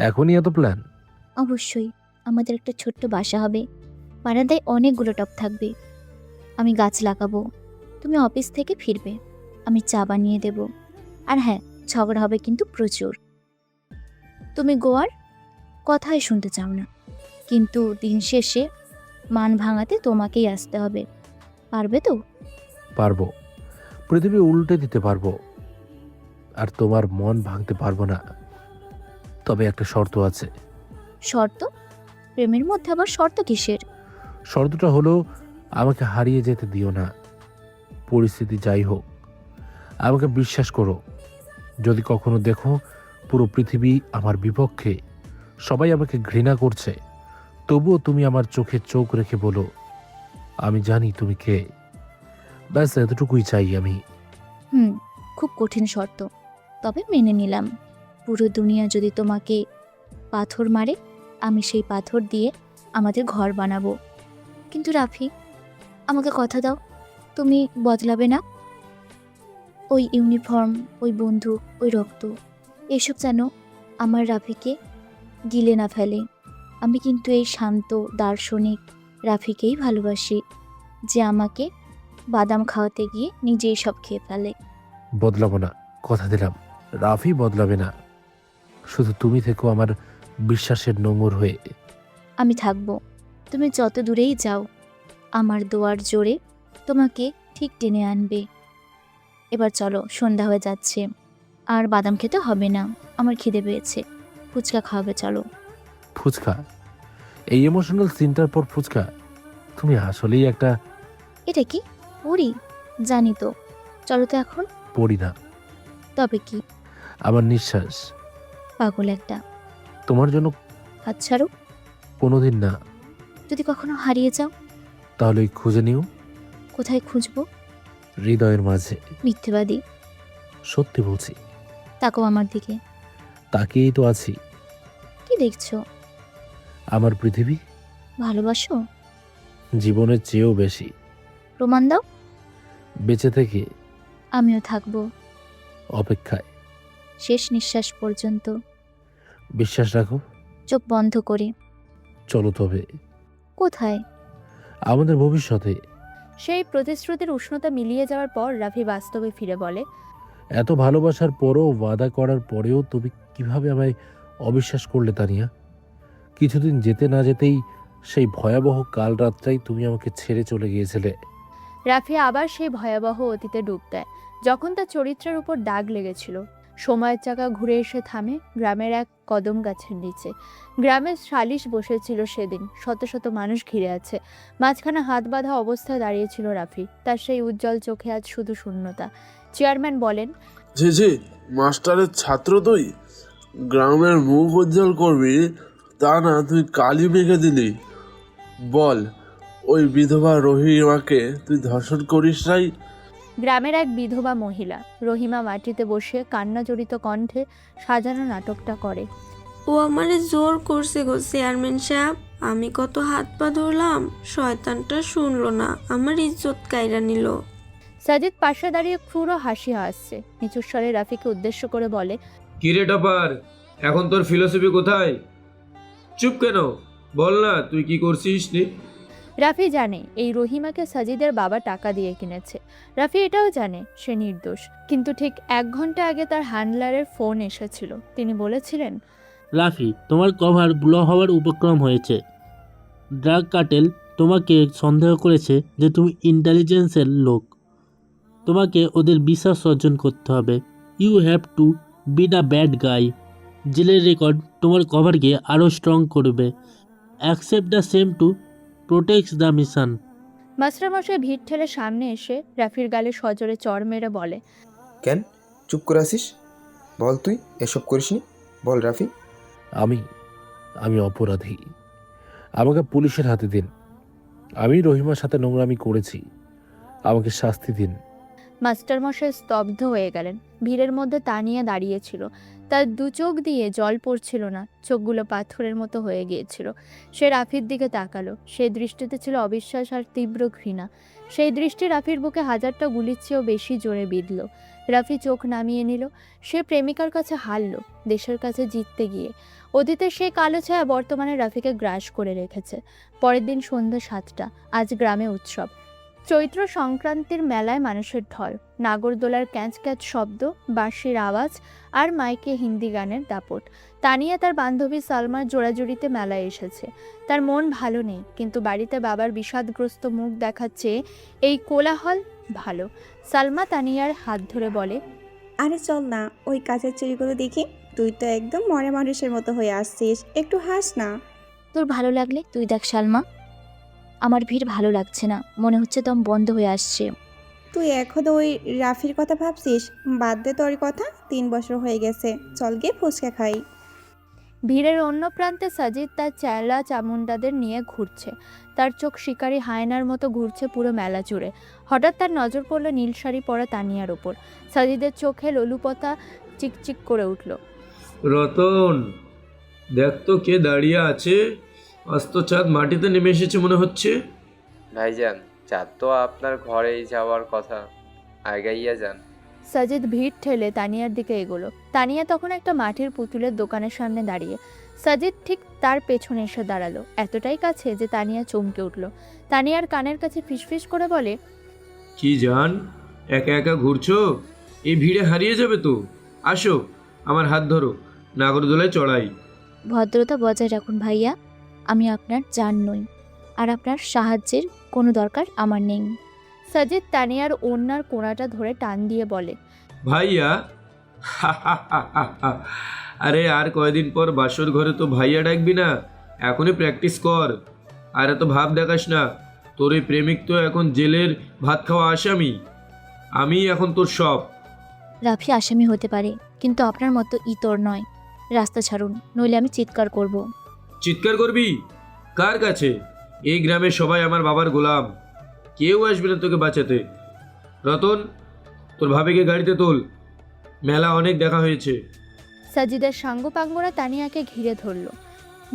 এখনই এত প্ল্যান? অবশ্যই, আমাদের একটা ছোট্ট বাসা হবে, বারান্দায় অনেকগুলো টব থাকবে, আমি গাছ লাগাবো, তুমি অফিস থেকে ফিরবে, আমি চা বানিয়ে দেব। আর হ্যাঁ, ঝগড়া হবে কিন্তু প্রচুর। তুমি গোয়ার কথাই শুনতে চাও না, কিন্তু দিন শেষে মান ভাঙাতে তোমাকেই আসতে হবে, পারবে তো? পারবো, পৃথিবী উল্টে দিতে পারবো, আর তোমার মন ভাঙতে পারবো না। তবে একটা শর্ত আছে। শর্ত? প্রেমের মধ্যে আবার শর্ত কিসের? শর্তটা হলো, আমাকে হারিয়ে যেতে দিও না, পরিস্থিতি যাই হোক। আমাকে বিশ্বাস করো, যদি কখনো দেখো পুরো পৃথিবী আমার বিপক্ষে, সবাই আমাকে ঘৃণা করছে, তবুও তুমি আমার চোখে চোখ রেখে বলো, আমি জানি তুমি কে। ব্যাস এতটুকুই চাই আমি। খুব কঠিন শর্ত, তবে মেনে নিলাম। পুরো দুনিয়া যদি তোমাকে পাথর মারে, আমি সেই পাথর দিয়ে আমাদের ঘর বানাবো। কিন্তু রাফি, আমাকে কথা দাও, তুমি বদলাবে না। ওই ইউনিফর্ম, ওই বন্দুক, ওই রক্ত, এসব যেন আমার রাফিকে গিলে না ফেলে। আমি কিন্তু এই শান্ত দার্শনিক রাফিকেই ভালোবাসি, যে আমাকে বাদাম খাওয়াতে গিয়ে নিজেই সব খেয়ে ফেলে। বদলাবো না, কথা দিলাম। রাফি বদলাবে না, শুধু তুমি থেকো আমার বিশ্বাসের নোঙর হয়ে। আমি থাকবো, তুমি যত দূরেই যাও, আমার দোয়ার জোরে তোমাকে ঠিক টেনে আনবে। এবার চলো, সন্ধ্যা হয়ে যাচ্ছে, আর বাদাম খেতে হবে না, আমার খিদে পেয়েছে, ফুচকা খাওয়াবে, চলো। ফুচকা? এই ইমোশনাল সিনটার পর ফুচকা? তুমি আসলেই একটা এটা কি পড়ি? জানি তো, চলো তো এখন। পড়ি না, তবে কি? আমার নিঃশ্বাস। পাগল একটা। তোমার জন্য হাত ছাড়ো। কোনোদিন না। যদি কখনো হারিয়ে যাও? তাহলে খুঁজে নিও। কোথায় খুঁজবো? হৃদয়ের মাঝে। মিথ্যেবাদী। সত্যি বলছি। তাকাও আমার দিকে। তাকিয়েই তো আছি। কি দেখছো? আমার পৃথিবী। ভালোবাসো? জীবনের চেয়েও বেশি। প্রমাণ দাও। বেঁচে থেকে আমিও থাকবো, অপেক্ষায়। শেষ নিঃশ্বাস পর্যন্ত। বিশ্বাস রাখো। চোখ বন্ধ করে। চলো তবে। কোথায়? আমাদের ভবিষ্যতে। সেই প্রতিশ্রুতির উষ্ণতা মিলিয়ে যাওয়ার পর রাফি বাস্তবে ফিরে বলে, এত ভালোবাসার পরও, ওয়াদা করার পরেও তুমি কিভাবে আমায় অবিশ্বাস করলে তানিয়া? কিছুদিন যেতে না যেতেই সেই ভয়াবহ কাল রাতটাই তুমি আমাকে ছেড়ে চলে গিয়েছিলে। রাফি আবার সেই ভয়াবহ অতীতে ডুব দেয়, যখন তার চরিত্রের উপর দাগ লেগেছিল। সময়ের চাকা ঘুরে এসে থামে গ্রামের এক কদম গাছের নিচে। গ্রামের সালিশ বসেছিল সেদিন, শত শত মানুষ ঘিরে আছে। মাঝখানে হাত বাঁধা অবস্থায় দাঁড়িয়েছিল রাফি, তার সেই উজ্জ্বল চোখে আজ শুধু শূন্যতা। চেয়ারম্যান বলেন, জি জি, মাস্টারের ছাত্র তুই, গ্রামের মুখ উজ্জ্বল করবি তা না, তুই কালি মেখে দিলি। বল, ওই বিধবা রহিমাকে তুই ধর্ষণ করিস নাই? গ্রামের এক বিধবা মহিলা রহিমা মাটিতে বসে কান্নাজড়িত কণ্ঠে সাজানো নাটকটা করে। ও আমারে জোর করছে গো চেয়ারম্যান সাহেব, আমি কত হাত পা ধরলাম, শয়তানটা শুনলো না, আমার ইজ্জত কাইরা নিল। সাজিদ পাশে দাঁড়িয়ে ক্রূর হাসি হাসছে, নিচু স্বরে রাফিকে উদ্দেশ্য করে বলে, কিরে টপার, এখন তোর ফিলোসফি কোথায়? চুপ কেন? বল না তুই কি করছিস নি? রাফি জানে এই রহিমাকে সাজিদের বাবা টাকা দিয়ে কিনেছে। রাফি এটাও জানে সে নির্দোষ, কিন্তু ঠিক 1 ঘন্টা আগে তার হ্যান্ডলারের ফোন এসেছিল। তিনি বলেছিলেন, রাফি, তোমার কভার ব্লো হওয়ার উপক্রম হয়েছে। ড্রাগ কার্টেল তোমাকে সন্দেহ করেছে যে তুমি ইন্টেলিজেন্সের লোক। তোমাকে ওদের বিশ্বাস অর্জন করতে হবে। You have to be the bad guy. জেলের রেকর্ড তোমার কভারকে আরও স্ট্রং করবে। Accept the same to protect the mission. মাস্টারমশাই ভিড় ঠেলে সামনে এসে রাফির গালে সজোরে চড় মেরে বলে, কেন চুপ করে আসিস? বল, তুই এসব করিসনি? বল রাফি। আমি অপরাধী। আমাকে পুলিশের হাতে দিন। আমি রহিমার সাথে নোংরামি করেছি, আমাকে শাস্তি দিন। মাস্টারমশাই স্তব্ধ হয়ে গেলেন। ভিড়ের মধ্যে তানিয়া দাঁড়িয়েছিল। তার দু চোখ দিয়ে জল পড়ছিল না, চোখগুলো পাথরের মতো হয়ে গিয়েছিল। সে রাফির দিকে তাকালো। সেই দৃষ্টিতে ছিল অবিশ্বাস আর তীব্র ঘৃণা। সেই দৃষ্টি রাফির বুকে হাজারটা গুলির চেয়েও বেশি জোরে বিঁধল। রাফি চোখ নামিয়ে নিল। সে প্রেমিকার কাছে হারল, দেশের কাছে জিততে গিয়ে। অতীতের সেই কালো ছায়া বর্তমানে রাফিকে গ্রাস করে রেখেছে। পরের দিন সন্ধ্যা 7টা। আজ গ্রামে উৎসব। চৈত্র সংক্রান্তির মেলায় মানুষের ঢল। নাগরদোলার ক্যাঁচ ক্যাঁচ শব্দ, বাঁশির আওয়াজ আর মাইকে হিন্দি গানের দাপট। তানিয়া তার বান্ধবী সালমার জোড়াজুড়িতে মেলায় এসেছে। তার মন ভালো নেই, কিন্তু বাড়িতে বাবার বিষাদগ্রস্ত মুখ দেখাচ্ছে এই কোলাহল ভালো। সালমা তানিয়ার হাত ধরে বলে, আরে চল না, ওই কাজের চুড়িগুলো দেখি। তুই তো একদম মরা মানুষের মতো হয়ে আসছিস, একটু হাস না। তোর ভালো লাগলে তুই দেখ সালমা, আমার ভিড় ভালো লাগছে না, মনে হচ্ছে দম বন্ধ হয়ে আসছে। তুই এখনো ওই রাফির কথা ভাবছিস? বাদ দে তোর কথা, 3 বছর হয়ে গেছে। চল গিয়ে ফুচকা খাই। ভিড়ের অন্য প্রান্তে সাজিদ তার চেলা চামুন্ডাদের নিয়ে ঘুরছে। তার চোখ শিকারী হায়নার মতো ঘুরছে পুরো মেলা জুড়ে। হঠাৎ তার নজর পড়ল নীল শাড়ি পরা তানিয়ার ওপর। সাজিদের চোখে ললুপতা চিকচিক করে উঠল। রতন, দেখ তো কে দাঁড়িয়ে আছে। আজ তো চাঁদ মাটিতে নেমে এসেছে মনে হচ্ছে। ভাইজান, চাঁদ তো আপনার ঘরেই যাওয়ার কথা, আগাইয়া যান। সাজিদ ভিড় ঠেলে তানিয়ার দিকে এগোলো। তানিয়া তখন একটা মাটির পুতুলের দোকানের সামনে দাঁড়িয়ে। সাজিদ ঠিক তার পেছনে এসে দাঁড়ালো, এতটাই কাছে যে তানিয়া চমকে উঠল। তানিয়ার কানের কাছে ফিসফিস করে বলে, কি জান, একা একা ঘুরছো? এই ভিড়ে হারিয়ে যাবে তো। আসো, আমার হাত ধরো, নাগরদোলায় চড়াই। ভদ্রতা বজায় রাখুন ভাইয়া, আমি আপনার জান নই, আর আপনার সাহায্যের কোনো দরকার আমার নেই। সাজিদ তানিয়ার ওড়নার কোণাটা ধরে টান দিয়ে বলে, ভাইয়া? আরে আর কয়দিন পর বাসর ঘরে তো ভাইয়া ডাকবি না, এখনই প্র্যাকটিস কর। আর এত ভাব দেখাস না, তোর এই প্রেমিক তো এখন জেলের ভাত খাওয়া আসামি। আমি এখন তোর সব। রাফি আসামি হতে পারে, কিন্তু আপনার মতো ইতর নয়। রাস্তা ছাড়ুন, নইলে আমি চিৎকার করব। চিৎকার করবি? কার কাছে? এই গ্রামের সবাই আমার বাবার গোলাম, কেউ আসবে না তোকে বাঁচাতে। রতন, তোর ভাবিকে গাড়িতে তোল, মেলা অনেক দেখা হয়েছে। সাজিদের সাঙ্গপাঙ্গরা তানিয়াকে ঘিরে ধরল।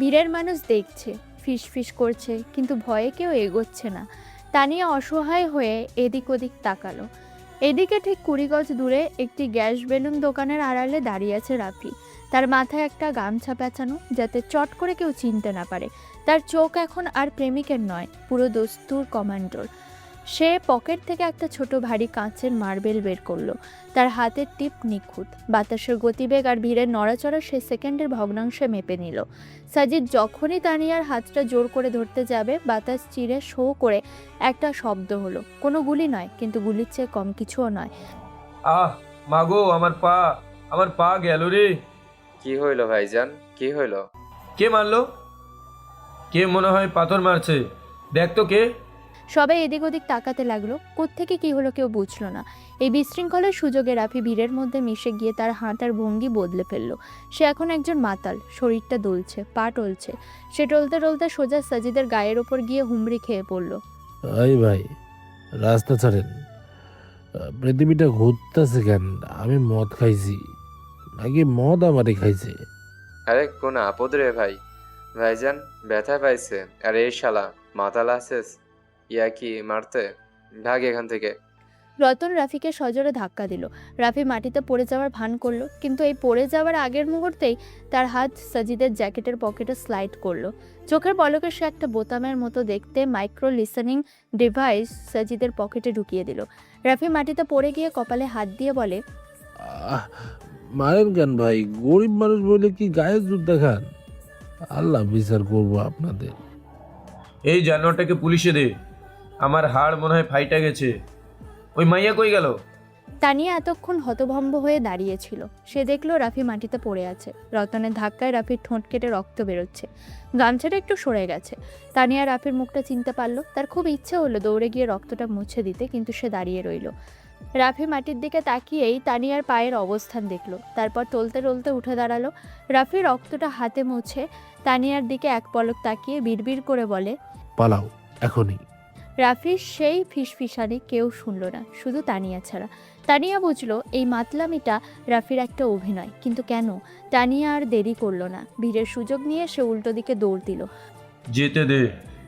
ভিড়ের মানুষ দেখছে, ফিসফিস করছে, কিন্তু ভয়ে কেউ এগোচ্ছে না। তানিয়া অসহায় হয়ে এদিক ওদিক তাকালো। এদিকে ঠিক 20 গজ দূরে একটি গ্যাস বেলুন দোকানের আড়ালে দাঁড়িয়ে আছে রাফি। তার মাথায় একটা গামছা পেঁচানো, যাতে চট করে কেউ চিনতে না পারে। তার চোখ এখন আর প্রেমিকের নয়, পুরো দস্তুর কমান্ডোর। সে পকেট থেকে একটা ছোট ভারী কাঁচের মার্বেল বের করলো। তার হাতের টিপ নিখুঁত। বাতাসের গতিবেগ আর ভিড়ের নড়াচড়া সে সেকেন্ডের ভগ্নাংশে মেপে নিল। সাজিদ যখনই তানিয়ার হাতটা জোর করে ধরতে যাবে, বাতাস চিরে শো করে একটা শব্দ হলো। কোনো গুলি নয়, কিন্তু গুলির চেয়ে কম কিছুও নয়। আহ মাগো, আমার পা গেল রে। কি হইল ভাইজান, কি হইল? কে মারলো? কে মনে হয় পাথর মারছে, দেখ তো কে। সবাই এদিক ওদিক তাকাতে লাগলো। কোত্থেকে কি হলো কেউ বুঝলো না। এই বিশৃঙ্খলার সুযোগে রাফি ভিড়ের মধ্যে মিশে গিয়ে তার হাঁটার ভঙ্গি বদলে ফেললো। সে এখন একজন মাতাল, শরীরটা দুলছে, পা টলছে। সে টলতে টলতে সোজা সাজিদের গায়ের ওপর গিয়ে হুমড়ি খেয়ে পড়ল। এই ভাই, রাস্তা ছাড়েন। পৃথিবীটা ঘুরতেছে কেন? আমি মদ খাইছি নাকি মদ আমারে খাইছে? আরে কোন আপদ রে ভাই? ভাইজান ব্যথা পাইছে, আর এই শালা মাতাল আছিস, ইয়া কি মারতে? ভাগ এখান থেকে। রতন রাফিকে সজোরে ধাক্কা দিল। রাফি মাটিতে পড়ে যাওয়ার ভান করলো, কিন্তু এই পড়ে যাওয়ার আগের মুহূর্তেই তার হাত সাজিদের জ্যাকেটের পকেটে স্লাইড করলো। চোখের পলকে সে একটা বোতামের মতো দেখতে মাইক্রো লিসেনিং ডিভাইস সাজিদের পকেটে ঢুকিয়ে দিল। রাফি মাটিতে পড়ে গিয়ে কপালে হাত দিয়ে বলে, মারেন কেন ভাই? গরিব মানুষ বলে কি গায়ে জুত দেখান? আল্লাহ বিচার করবো আপনাদের। এই জানোয়ারটাকে পুলিশে দে, আমার হাড় মনে হয় ফাইটা গেছে। ওই মাইয়া কই গেল? তানিয়া এতক্ষণ হতভম্ব হয়ে দাঁড়িয়েছিল। সে দেখলো রাফি মাটিতে পড়ে আছে। রতনের ধাক্কায় রাফির ঠোঁট কেটে রক্ত বেরোচ্ছে। গামছাটা একটু সরে গেছে। তানিয়া রাফির মুখটা চিনতে পারলো। তার খুব ইচ্ছে হলো দৌড়ে গিয়ে রক্তটা মুছে দিতে, কিন্তু সে দাঁড়িয়ে রইল। রাফি মাটির দিকে তাকিয়েই তানিয়ার পায়ের অবস্থান দেখলো। তারপর টলতে টলতে উঠে দাঁড়ালো। রাফি রক্তটা হাতে মুছে তানিয়ার দিকে এক পলক তাকিয়ে বিড়বিড় করে বলে, পালাও এখনই। রাফির সেই ফিসফিসানি কেউ শুনল না, শুধু তানিয়া ছাড়া। তানিয়া বুঝলো এই মাতলামিটা রাফির একটা অভিনয়, কিন্তু কেন? তানিয়া আর দেরি করলো না, ভিড়ের সুযোগ নিয়ে সে উল্টো দিকে দৌড় দিল। যেতে দে,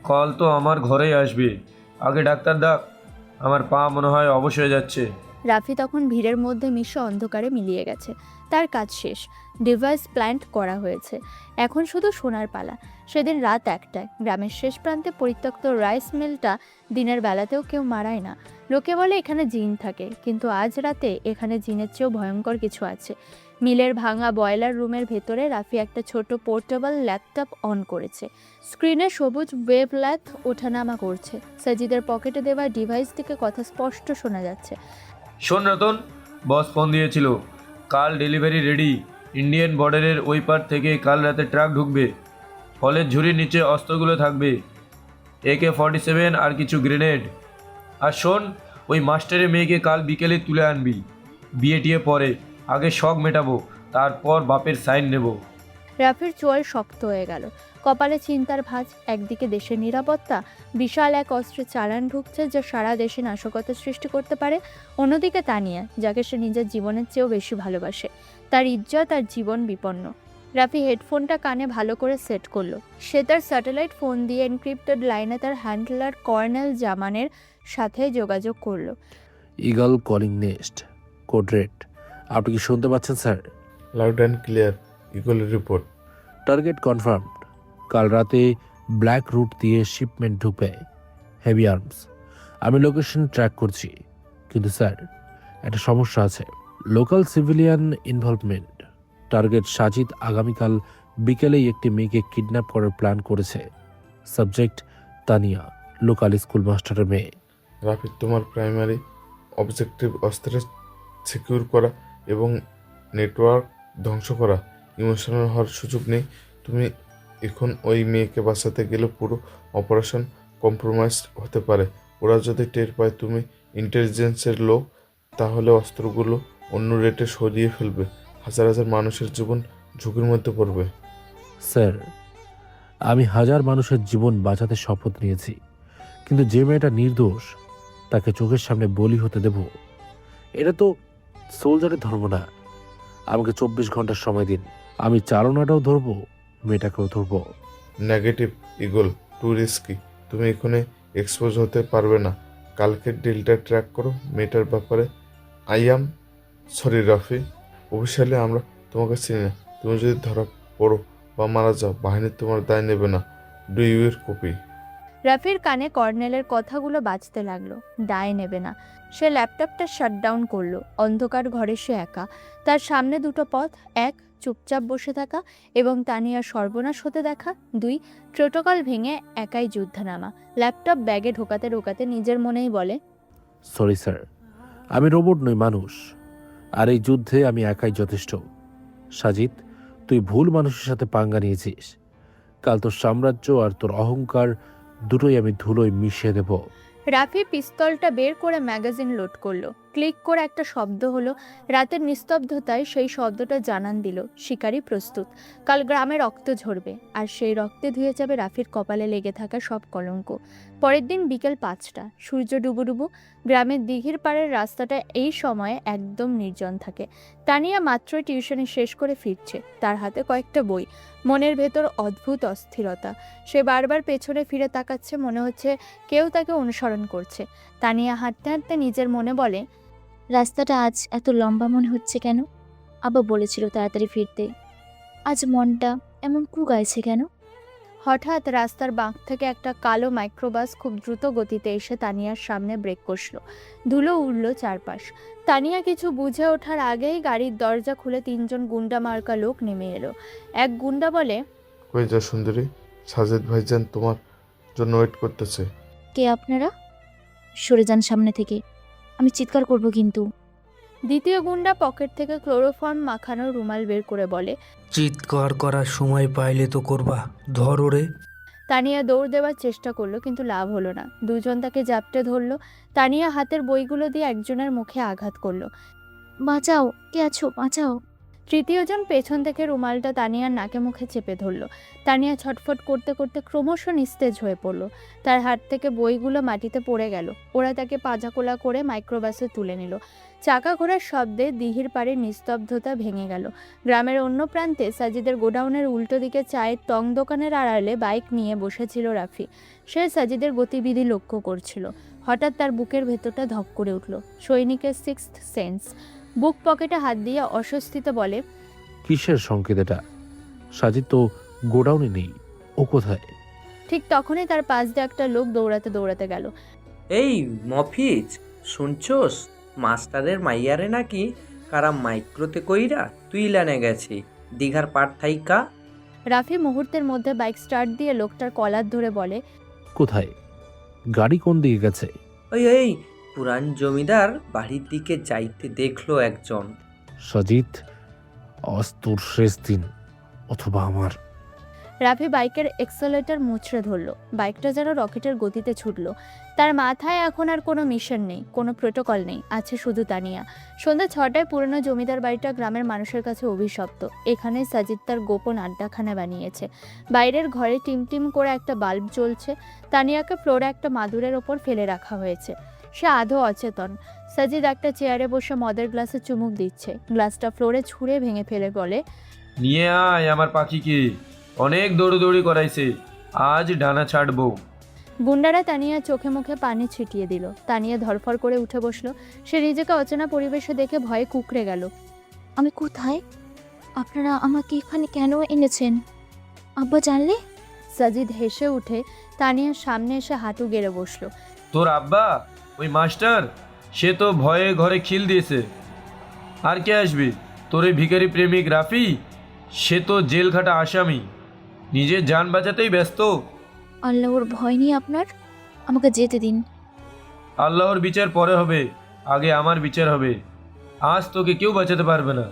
কাল তো আমার ঘরেই আসবে, আগে ডাক্তার ডাক, আমার পা মনে হয় অবশ হয়ে যাচ্ছে। রাফি তখন ভিড়ের মধ্যে মিশে অন্ধকারে মিলিয়ে গেছে। তার কাজ শেষ, ডিভাইস প্ল্যান্ট করা হয়েছে, এখন শুধু সোনার পালা। সেদিন রাত 1টায় গ্রামের শেষ প্রান্তে পরিত্যক্ত রাইস মিলটা দিনের বেলাতেও কেউ মারায় না। লোকে বলে এখানে জিন থাকে, কিন্তু আজ রাতে এখানে জিনের চেয়েও ভয়ঙ্কর কিছু আছে। মিলের ভাঙা বয়লার রুমের ভেতরে রাফি একটা ছোট পোর্টেবল ল্যাপটপ অন করেছে। স্ক্রিনে সবুজ ওয়েব ল্যাথ ওঠানামা করছে। সাজিদের পকেটে দেওয়া ডিভাইস থেকে কথা স্পষ্ট শোনা যাচ্ছে। শোন রতন, বস ফোন দিয়েছিল, কাল ডেলিভারি রেডি। ইন্ডিয়ান বর্ডারের ওই পার থেকে কাল রাতে ট্রাক ঢুকবে। হলের ঝুড়ির নিচে অস্ত্রগুলো থাকবে, AK-47 আর কিছু গ্রেনেড। আর শোন, ওই মাস্টারের মেয়েকে কাল বিকেলে তুলে আনবি। বিয়ে টিয়ে পরে, আগে শখ মেটাবো, তারপর বাপের সাইন নেব। রাফির চোয়াল শক্ত হয়ে গেল, কপালে চিন্তার ভাঁজ। একদিকে দেশের নিরাপত্তা, বিশাল এক অস্ত্রের চালান ঢুকছে যা সারা দেশে নাশকতা সৃষ্টি করতে পারে। অন্যদিকে তানিয়া, যাকে সে নিজের জীবনের চেয়েও বেশি ভালোবাসে, তার ইজ্জত আর জীবন বিপন্ন। রাফি হেডফোনটা কানে ভালো করে সেট করলো। সে তার স্যাটেলাইট ফোন দিয়ে এনক্রিপ্টেড লাইনে তার হ্যান্ডলার কর্নেল জামানের সাথে যোগাযোগ করলো। Eagle calling nest, code red. আপনি কি শুনতে পাচ্ছেন sir? Loud and clear, eagle report. Target confirmed. কাল রাতে ব্ল্যাক রুট দিয়ে শিপমেন্ট ঢুকবে, হেভি আর্মস। আমি লোকেশন ট্র্যাক করছি, কিন্তু স্যার একটা সমস্যা আছে। Local civilian involvement. Target Sajid আগামীকাল বিকেলেই একটি মেয়েকে কিডন্যাপ করার প্ল্যান করেছে। সাবজেক্ট তানিয়া, লোকাল স্কুল মাস্টারের মেয়ে। রাফি, তোমার প্রাইমারি অবজেক্টিভ অস্ত্রের সিকিউর করা এবং নেটওয়ার্ক ধ্বংস করা। ইমোশনাল হওয়ার সুযোগ নেই। তুমি এখন ওই মেয়েকে বাঁচাতে গেলে পুরো অপারেশন কম্প্রোমাইজ হতে পারে। ওরা যদি টের পায় তুমি ইন্টেলিজেন্সের লোক, তাহলে অস্ত্রগুলো অন্য রেটে সরিয়ে ফেলবে। হাজার হাজার মানুষের জীবন ঝুঁকির মধ্যে পড়বে। স্যার, আমি হাজার মানুষের জীবন বাঁচাতে শপথ নিয়েছি, কিন্তু যে মেয়েটা নির্দোষ তাকে চোখের সামনে বলি হতে দেব? এটা তো সোলজারের ধর্ম না। আমাকে 24 ঘন্টার সময় দিন, আমি চালনাটাও ধরবো, মেয়েটাকেও ধরবো। Negative eagle, two risky. তুমি এখানে এক্সপোজ হতে পারবে না। কালকের ডিলটা ট্র্যাক করো। মেয়েটার ব্যাপারে সরি রাফি, অফিসিয়ালি আমরা তোমাকে চিনি না। তুমি যদি ধরা পড়ো বা মারা যাও, বাহিনী তোমার দায় নেবে না। Do your copy? রাফির কানে কর্নেলের কথাগুলো বাজতে লাগলো। দায় নেবে না। সে ল্যাপটপটা শাটডাউন করলো। অন্ধকার ঘরে সে একা। তার সামনে দুটো পথ: 1, চুপচাপ বসে থাকা এবং তানিয়ার সর্বনাশ হতে দেখা; 2, প্রোটোকল ভেঙে একাই যুদ্ধে নামা। ল্যাপটপ ব্যাগে ঢোকাতে ঢোকাতে নিজের মনেই বলে, সরি স্যার, আমি রোবট নই, মানুষ। আর এই যুদ্ধে আমি একাই যথেষ্ট। সাজিদ, তুই ভুল মানুষের সাথে পাঙ্গা নিয়েছিস। কাল তোর সাম্রাজ্য আর তোর অহংকার দুটোই আমি ধুলোয় মিশিয়ে দেব। রাফি পিস্তলটা বের করে ম্যাগাজিন লোড করলো। ক্লিক করে একটা শব্দ হলো। রাতের নিস্তব্ধতায় সেই শব্দটা জানান দিল শিকারি প্রস্তুত। কাল গ্রামে রক্ত ঝরবে, আর সেই রক্তে ধুয়ে যাবে রাফির কপালে লেগে থাকা সব কলঙ্ক। পরের দিন বিকেল 5টা, সূর্য ডুবুডুবু। গ্রামের দিঘির পাড়ের রাস্তাটা এই সময়ে একদম নির্জন থাকে। তানিয়া মাত্রই টিউশনি শেষ করে ফিরছে, তার হাতে কয়েকটা বই। মনের ভেতর অদ্ভুত অস্থিরতা। সে বারবার পেছনে ফিরে তাকাচ্ছে, মনে হচ্ছে কেউ তাকে অনুসরণ করছে। তানিয়া হাঁটতে হাঁটতে নিজের মনে বলে, রাস্তাটা আজ এত লম্বা মনে হচ্ছে কেন? আব্বা বলেছিল তাড়াতাড়ি ফিরতে, আজ মনটা এমন কুগাইছে কেন? হঠাৎ রাস্তার বাঁক থেকে একটা কালো মাইক্রোবাস খুব দ্রুত গতিতে এসে তানিয়ার সামনে ব্রেক কষল। ধুলো উড়ল চারপাশ। তানিয়া কিছু বুঝে ওঠার আগেই গাড়ির দরজা খুলে 3 জন গুন্ডা মার্কা লোক নেমে এলো। এক গুন্ডা বলে, কই যা সুন্দরী, সাজিদ ভাইজান তোমার জন্য ওয়েট করতেছে। কে আপনারা? সরে যান সামনে থেকে, আমি চিৎকার করব কিন্তু। দ্বিতীয় গুন্ডা পকেট থেকে ক্লোরোফর্ম মাখানো রুমাল বের করে বলে, চিৎকার করার সময় পাইলে তো করবা, ধরো রে। তানিয়া দৌড় দেওয়ার চেষ্টা করলো, কিন্তু লাভ হলো না। 2 জন তাকে জাপটে ধরলো। তানিয়া হাতের বইগুলো দিয়ে একজনের মুখে আঘাত করলো। বাঁচাও, কে আছো, বাঁচাও। তৃতীয়জন পেছন থেকে রুমালটা তানিয়ার নাকে মুখে চেপে ধরল। তানিয়া ছটফট করতে করতে ক্রমশ নিস্তেজ হয়ে পড়ল। তার হাত থেকে বইগুলো মাটিতে পড়ে গেল। ওরা তাকে পাজাকোলা করে মাইক্রোবাসে তুলে নিল। চাকা ঘোড়ার শব্দে দিঘির পাড়ে নিস্তব্ধতা ভেঙে গেল। গ্রামের অন্য প্রান্তে সাজিদের গোডাউনের উল্টো দিকে চায়ের টং দোকানের আড়ালে বাইক নিয়ে বসেছিল রাফি। সে সাজিদের গতিবিধি লক্ষ্য করছিল। হঠাৎ তার বুকের ভেতরটা ধক করে উঠল। সৈনিকের সিক্সথ সেন্স। বুক পকেটে হাত দিয়ে অস্বস্তিতে বলে, কিসের সংকেত এটা? সাজিদ তো গোডাউনে নেই, ও কোথায়? ঠিক তখনই তার পাশ দিয়ে একটা লোক দৌড়াতে দৌড়াতে গেল। এই মফিজ, শুনছোস? মাস্টারের মাইয়ারে নাকি কারা মাইক্রোতে কইরা তুই লানে গেছি দীঘার পাট থাইকা। রাফি মুহূর্তের মধ্যে বাইক স্টার্ট দিয়ে লোকটার কলার ধরে বলে, কোথায়? গাড়ি কোন দিকে গেছে? ওই পুরান জমিদার বাড়ির দিকে যাইতে দেখলো একজন। সাজিদ, আজ তোর শেষ দিন, অথবা আমার। রাফি বাইকের এক্সেলেটর মুচড়ে ধরল। বাইকটা যেন রকেটের গতিতে ছুটল। তার মাথায় এখন আর কোনো মিশন নেই, কোনো প্রোটোকল নেই, আছে শুধু তানিয়া। সন্ধ্যা 6টায় পুরনো জমিদার বাড়িটা গ্রামের মানুষের কাছে অভিশপ্ত। এখানে সাজিদ তার গোপন আড্ডাখানা বানিয়েছে। বাইরের ঘরে টিমটিম করে একটা বাল্ব জ্বলছে। তানিয়াকে ফ্লোরে একটা মাদুরের ওপর ফেলে রাখা হয়েছে। সে আধো অচেতন। সাজিদ একটা চেয়ারে বসে মদের গ্লাসে চুমুক দিচ্ছে। গ্লাসটা ফ্লোরে ছুঁড়ে ভেঙে ফেলে বলে, নিয়ে আয় আমার পাখিকে, অনেক দৌড়দৌড়ি করাইছে, আজ ডানা ছাড়বো। গুন্ডারা তানিয়া চোখে মুখে পানি ছিটিয়ে দিল। তানিয়া ধরফর করে উঠে বসলো। সে নিজেকে অচেনা পরিবেশে দেখে ভয়ে কুঁকড়ে গেল। আমি কোথায়? আপনারা আমাকে এখানে কেন এনেছেন? আব্বা জানলে? সাজিদ হেসে উঠে তানিয়ার সামনে এসে হাঁটু গেড়ে বসলো। তোর আব্বা ওই মাস্টার, সে তো ভয়ে ঘরে খিল দিয়েছে। আর কে আসবে? তোর এই ভিখারি প্রেমিক রাফি, সে তো জেল খাটা আসামি, নিজের জান বাঁচাতেই ব্যস্ত। আল্লাহর ভয় নেই আপনার? আমাকে যেতে দিন। আল্লাহর বিচার পরে হবে, আগে আমার বিচার হবে। আজ তোকে কেউ বাঁচাতে পারবে না।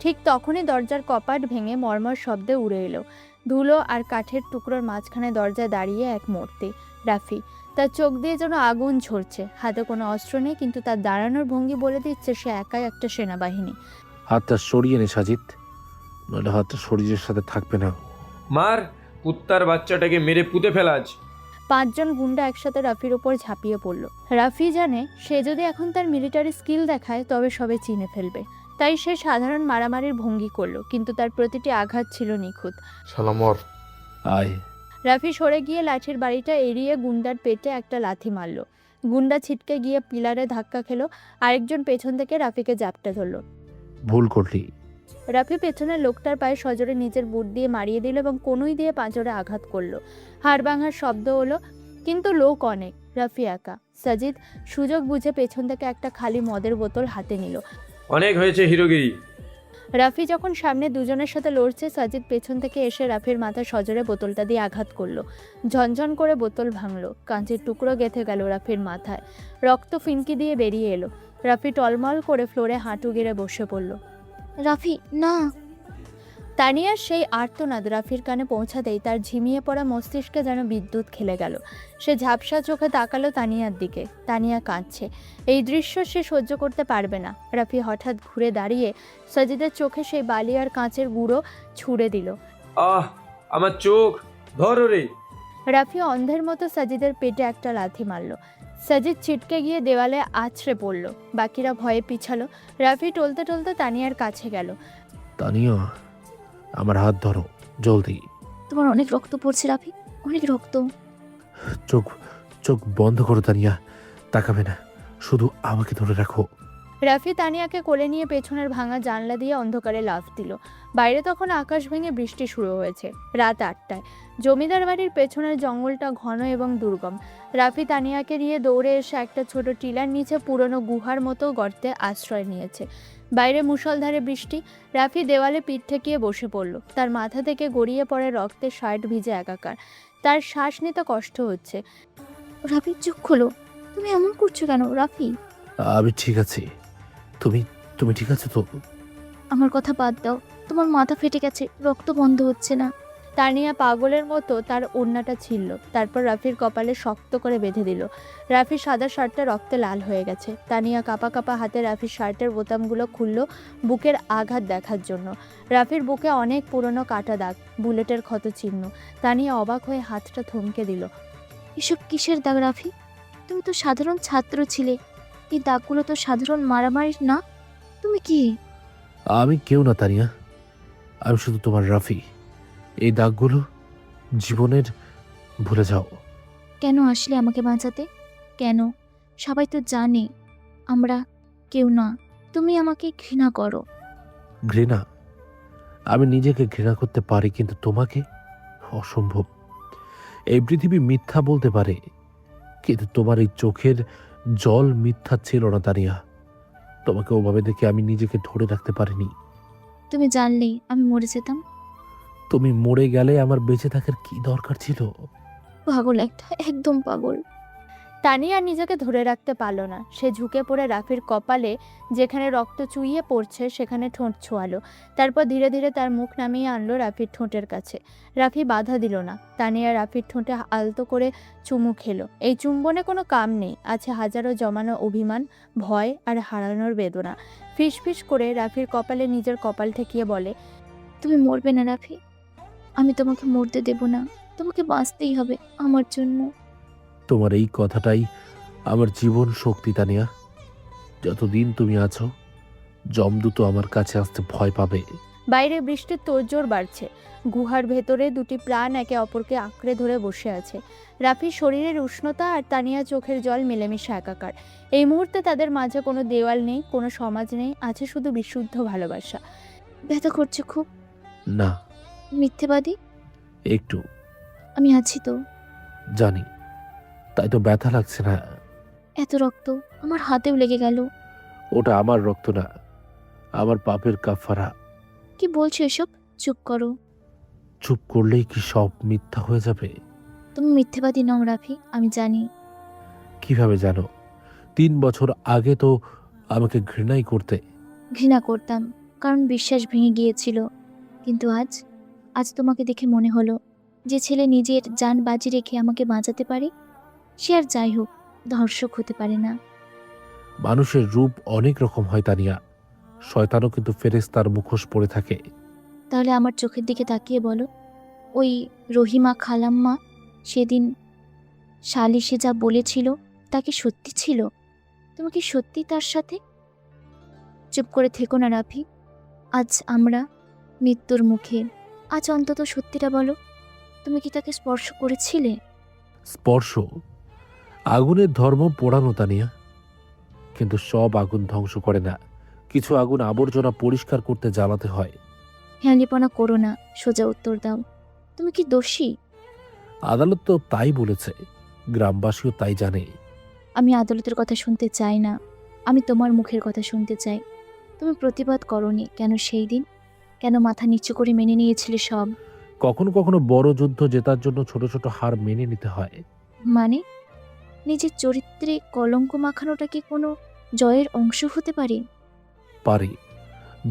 ঠিক তখনই দরজার কপাট ভেঙে মর্মর শব্দে উড়ে এলো। ধুলো আর কাঠের টুকরোর মাঝখানে দরজায় দাঁড়িয়ে এক মূর্তি, রাফি। তার চোখ দিয়ে যেন আগুন ঝরছে। হাতে কোনো অস্ত্র নেই, কিন্তু তার দাঁড়ানোর ভঙ্গি বলে দিচ্ছে সে একাই একটা সেনাবাহিনী। হাতটা সরিয়ে নে সাজিদ, নইলে হাতটা শরীরের সাথে থাকবে না। মার, কুত্তার বাচ্চাটাকে মেরে পুঁতে ফেলাজ। 5 জন গুন্ডা একসাথে রাফির ওপর ঝাঁপিয়ে পড়ল। রাফি জানে সে যদি এখন তার মিলিটারি স্কিল দেখায় তবে সবে চিনে ফেলবে। তাই সে সাধারণ মারামারির ভঙ্গি করলো, কিন্তু তার প্রতিটি আঘাত ছিল নিখুঁত। সালামর আয়। রাফি সরে গিয়ে লাঠির বাড়িটা এড়িয়ে গুন্ডার পেটে একটা লাথি মারল। গুন্ডা ছিটকে গিয়ে পিলারে ধাক্কা খেলো। আরেকজন পেছন থেকে রাফিকে জাপটে ধরল। ভুল করলি। রাফি পেছনের লোকটার পায়ে সজোরে নিজের বুট দিয়ে মারিয়ে দিল এবং কনুই দিয়ে পাঁজরে আঘাত করলো। হাড় ভাঙার শব্দ হলো, কিন্তু লোক অনেক, রাফি একা। সাজিদ সুযোগ বুঝে পেছন থেকে একটা খালি মদের বোতল হাতে নিল। অনেক হয়েছে হিরোগিরি। রাফি যখন সামনে দুজনের সাথে লড়ছে, সাজিদ পেছন থেকে এসে রাফির মাথায় সজোরে বোতলটা দিয়ে আঘাত করলো। ঝনঝন করে বোতল ভাঙলো। কাঁচের টুকরো গেঁথে গেল রাফির মাথায়। রক্ত ফিনকি দিয়ে বেরিয়ে এলো। রাফি টলমল করে ফ্লোরে হাঁটু গেড়ে বসে পড়ল। রাফি, না। তানিয়ার সেই আর্তনাদ রাফির কানে পৌঁছাতেই তার ঝিমিয়ে পড়া মস্তিষ্কে যেন বিদ্যুৎ খেলে গেল। সে ঝাপসা চোখে তাকালো তানিয়ার দিকে। তানিয়া কাঁদছে। এই দৃশ্য সে সহ্য করতে পারবে না। রাফি হঠাৎ ঘুরে দাঁড়িয়ে সাজিদের চোখে সেই বালি আর কাঁচের গুঁড়ো ছুঁড়ে দিল। আহ, আমার চোখ ধর রে। রাফি অন্ধের মতো সাজিদের পেটে একটা লাথি মারল। সাজিদ ছিটকে গিয়ে দেওয়ালে আছড়ে পড়ল। বাকিরা ভয়ে পিছালো। রাফি টলতে টলতে তানিয়ার কাছে গেল। তানিয়া, আমার হাত ধরো জলদি। তোমার অনেক রক্ত পড়ছে রাফি, অনেক রক্ত। চোখ চোখ বন্ধ করো তানিয়া, তাকাবে না, শুধু আমাকে ধরে রাখো। রাফি তানিয়াকে কোলে নিয়ে পেছনের ভাঙা জানলা দিয়ে অন্ধকারে লাফ দিল। বাইরে তখন আকাশ ভেঙে বৃষ্টি শুরু হয়েছে। রাত 8টায় জমিদার বাড়ির পেছনের জঙ্গলটা ঘন এবং দুর্গম। রাফি তানিয়াকে নিয়ে দৌড়ে এসে একটা ছোট টিলার নিচে পুরনো গুহার মতো গর্তে আশ্রয় নিয়েছে। বাইরে মুষলধারে বৃষ্টি। রাফি দেওয়ালে পিঠ ঠেকিয়ে বসে পড়ল। তার মাথা থেকে গড়িয়ে পড়ে রক্তে শার্ট ভিজে একাকার। তার শ্বাস নিতে কষ্ট হচ্ছে। রাফি, চোখ খোলো। তুমি এমন করছো কেন রাফি? আমি ঠিক আছি। তুমি ঠিক আছো তো? আমার কথা বাদ দাও। তোমার মাথা ফেটে গেছে, রক্ত বন্ধ হচ্ছে না। তানিয়া পাগলের মতো তার ওড়নাটা ছিঁড়ল, তারপর রাফির কপালে শক্ত করে বেঁধে দিল। রাফির সাদা শার্টটা রক্তে লাল হয়ে গেছে। তানিয়া কাঁপা কাঁপা হাতে রাফির শার্টের বোতামগুলো খুলল বুকের আঘাত দেখার জন্য। রাফির বুকে অনেক পুরনো কাটা দাগ, বুলেটের ক্ষত চিহ্ন। তানিয়া অবাক হয়ে হাতটা থমকে দিল। এসব কিসের দাগ রাফি? তুমি তো সাধারণ ছাত্র ছিলে, এই দাগগুলো তো সাধারণ মারামারির না। তুমি কি? আমি কেউ না তানিয়া, আমি শুধু তোমার রাফি। এই দাগগুলো জীবনের, ভুলে যাও। কেন আসলে আমাকে বাঁচাতে? কেন? সবাই তো জানে আমরা কেউ না। তুমি আমাকে ঘৃণা করো। ঘৃণা? আমি নিজেকে ঘৃণা করতে পারি, কিন্তু তোমাকে অসম্ভব। এই পৃথিবী মিথ্যা বলতে পারে, কিন্তু তোমার এই চোখের জল মিথ্যা ছিল না তানিয়া। তোমাকে ওভাবে দেখে আমি নিজেকে ধরে রাখতে পারিনি। তুমি জানলেই আমি মরে যেতাম। তুমি মরে গেলে আমার বেঁচে থাকার কি দরকার ছিল? পাগল একটা, একদম পাগল। তানিয়া নিজেকে ধরে রাখতে পারল না। সে ঝুঁকে পড়ে রাফির কপালে যেখানে রক্ত চুইয়ে পড়ছে সেখানে ঠোঁট ছোঁয়ালো। তারপর ধীরে ধীরে তার মুখ নামিয়ে আনলো রাফির ঠোঁটের কাছে। রাফি বাধা দিল না। তানিয়া রাফির ঠোঁটে আলতো করে চুমু খেলো। এই চুম্বনে কোনো কাম নেই, আছে হাজারো জমানো অভিমান, ভয় আর হারানোর বেদনা। ফিস ফিস করে রাফির কপালে নিজের কপাল ঠেকিয়ে বলে, তুমি মরবে না রাফি, আমি তোমাকে মরতে দেব না। তোমাকে বাঁচতেই হবে আমার জন্য। তোমার এই কথাটাই আমার জীবন শক্তি তানিয়া। যতদিন তুমি আছো, যমদূত আমার কাছে আসতে ভয় পাবে। বাইরে বৃষ্টির তোড়জোড় বাড়ছে। গুহার ভেতরে দুটি প্রাণ একে অপরকে আঁকড়ে ধরে বসে আছে। রাফির শরীরের উষ্ণতা আর তানিয়া চোখের জল মিলেমিশে একাকার। এই মুহূর্তে তাদের মাঝে কোনো দেওয়াল নেই, কোনো সমাজ নেই, আছে শুধু বিশুদ্ধ ভালোবাসা। ব্যথা করছে খুব? না। মিথ্যেবাদী? একটু। আমি আছি তো। জানি, তাই তো ব্যথা লাগছে না। এত রক্ত আমার হাতেও লেগে গেল। ওটা আমার রক্ত না, আমার পাপের কাফারা। কি বলছো এসব? চুপ করো। চুপ করলেই কি সব মিথ্যা হয়ে যাবে? তুমি মিথ্যেবাদী নও রাফি, আমি জানি। কিভাবে জানো? 3 বছর আগে তো আমাকে ঘৃণাই করতে। ঘৃণা করতাম, কারণ বিশ্বাস ভেঙে গিয়েছিল। কিন্তু আজ তোমাকে দেখে মনে হলো, যে ছেলে নিজের জান বাজি রেখে আমাকে বাঁচাতে পারে, সে আর যাই হোক ধর্ষক হতে পারে না। মানুষের রূপ অনেক রকম হয় তানিয়া, শয়তানও কিন্তু ফেরেশতার মুখোশ পরে থাকে। তাহলে আমার চোখের দিকে তাকিয়ে বলো, ওই রহিমা খালাম্মা সেদিন সালিশে যা বলেছিল তা কি সত্যি ছিল? তুমি কি সত্যি তার সাথে? চুপ করে থেকো না রাফি, আজ আমরা মৃত্যুর মুখে। আজ অন্তত সত্যিটা বলো, তুমি কি তাকে স্পর্শ করেছিলে? স্পর্শ? আগুনের ধর্ম পোড়ানো তানিয়া, কিন্তু সব আগুন ধ্বংস করে না। কিছু আগুন আবর্জনা পরিষ্কার করতে জ্বালাতে হয়। হ্যাঁলিপনা করো না, সোজা উত্তর দাও, তুমি কি দোষী? আদালত তো তাই বলেছে, গ্রামবাসীও তাই জানে। আমি আদালতের কথা শুনতে চাই না, আমি তোমার মুখের কথা শুনতে চাই। তুমি প্রতিবাদ করনি কেন সেই দিন? কেন মাথা নিচু করে মেনে নিয়েছিলে সব? কখনো কখনো বড় যুদ্ধ জেতার জন্য ছোট ছোট হার মেনে নিতে হয়। মানে নিজের চরিত্রে কলঙ্ক মাখানোটা কি কোনো জয়ের অংশ হতে পারে? পারি,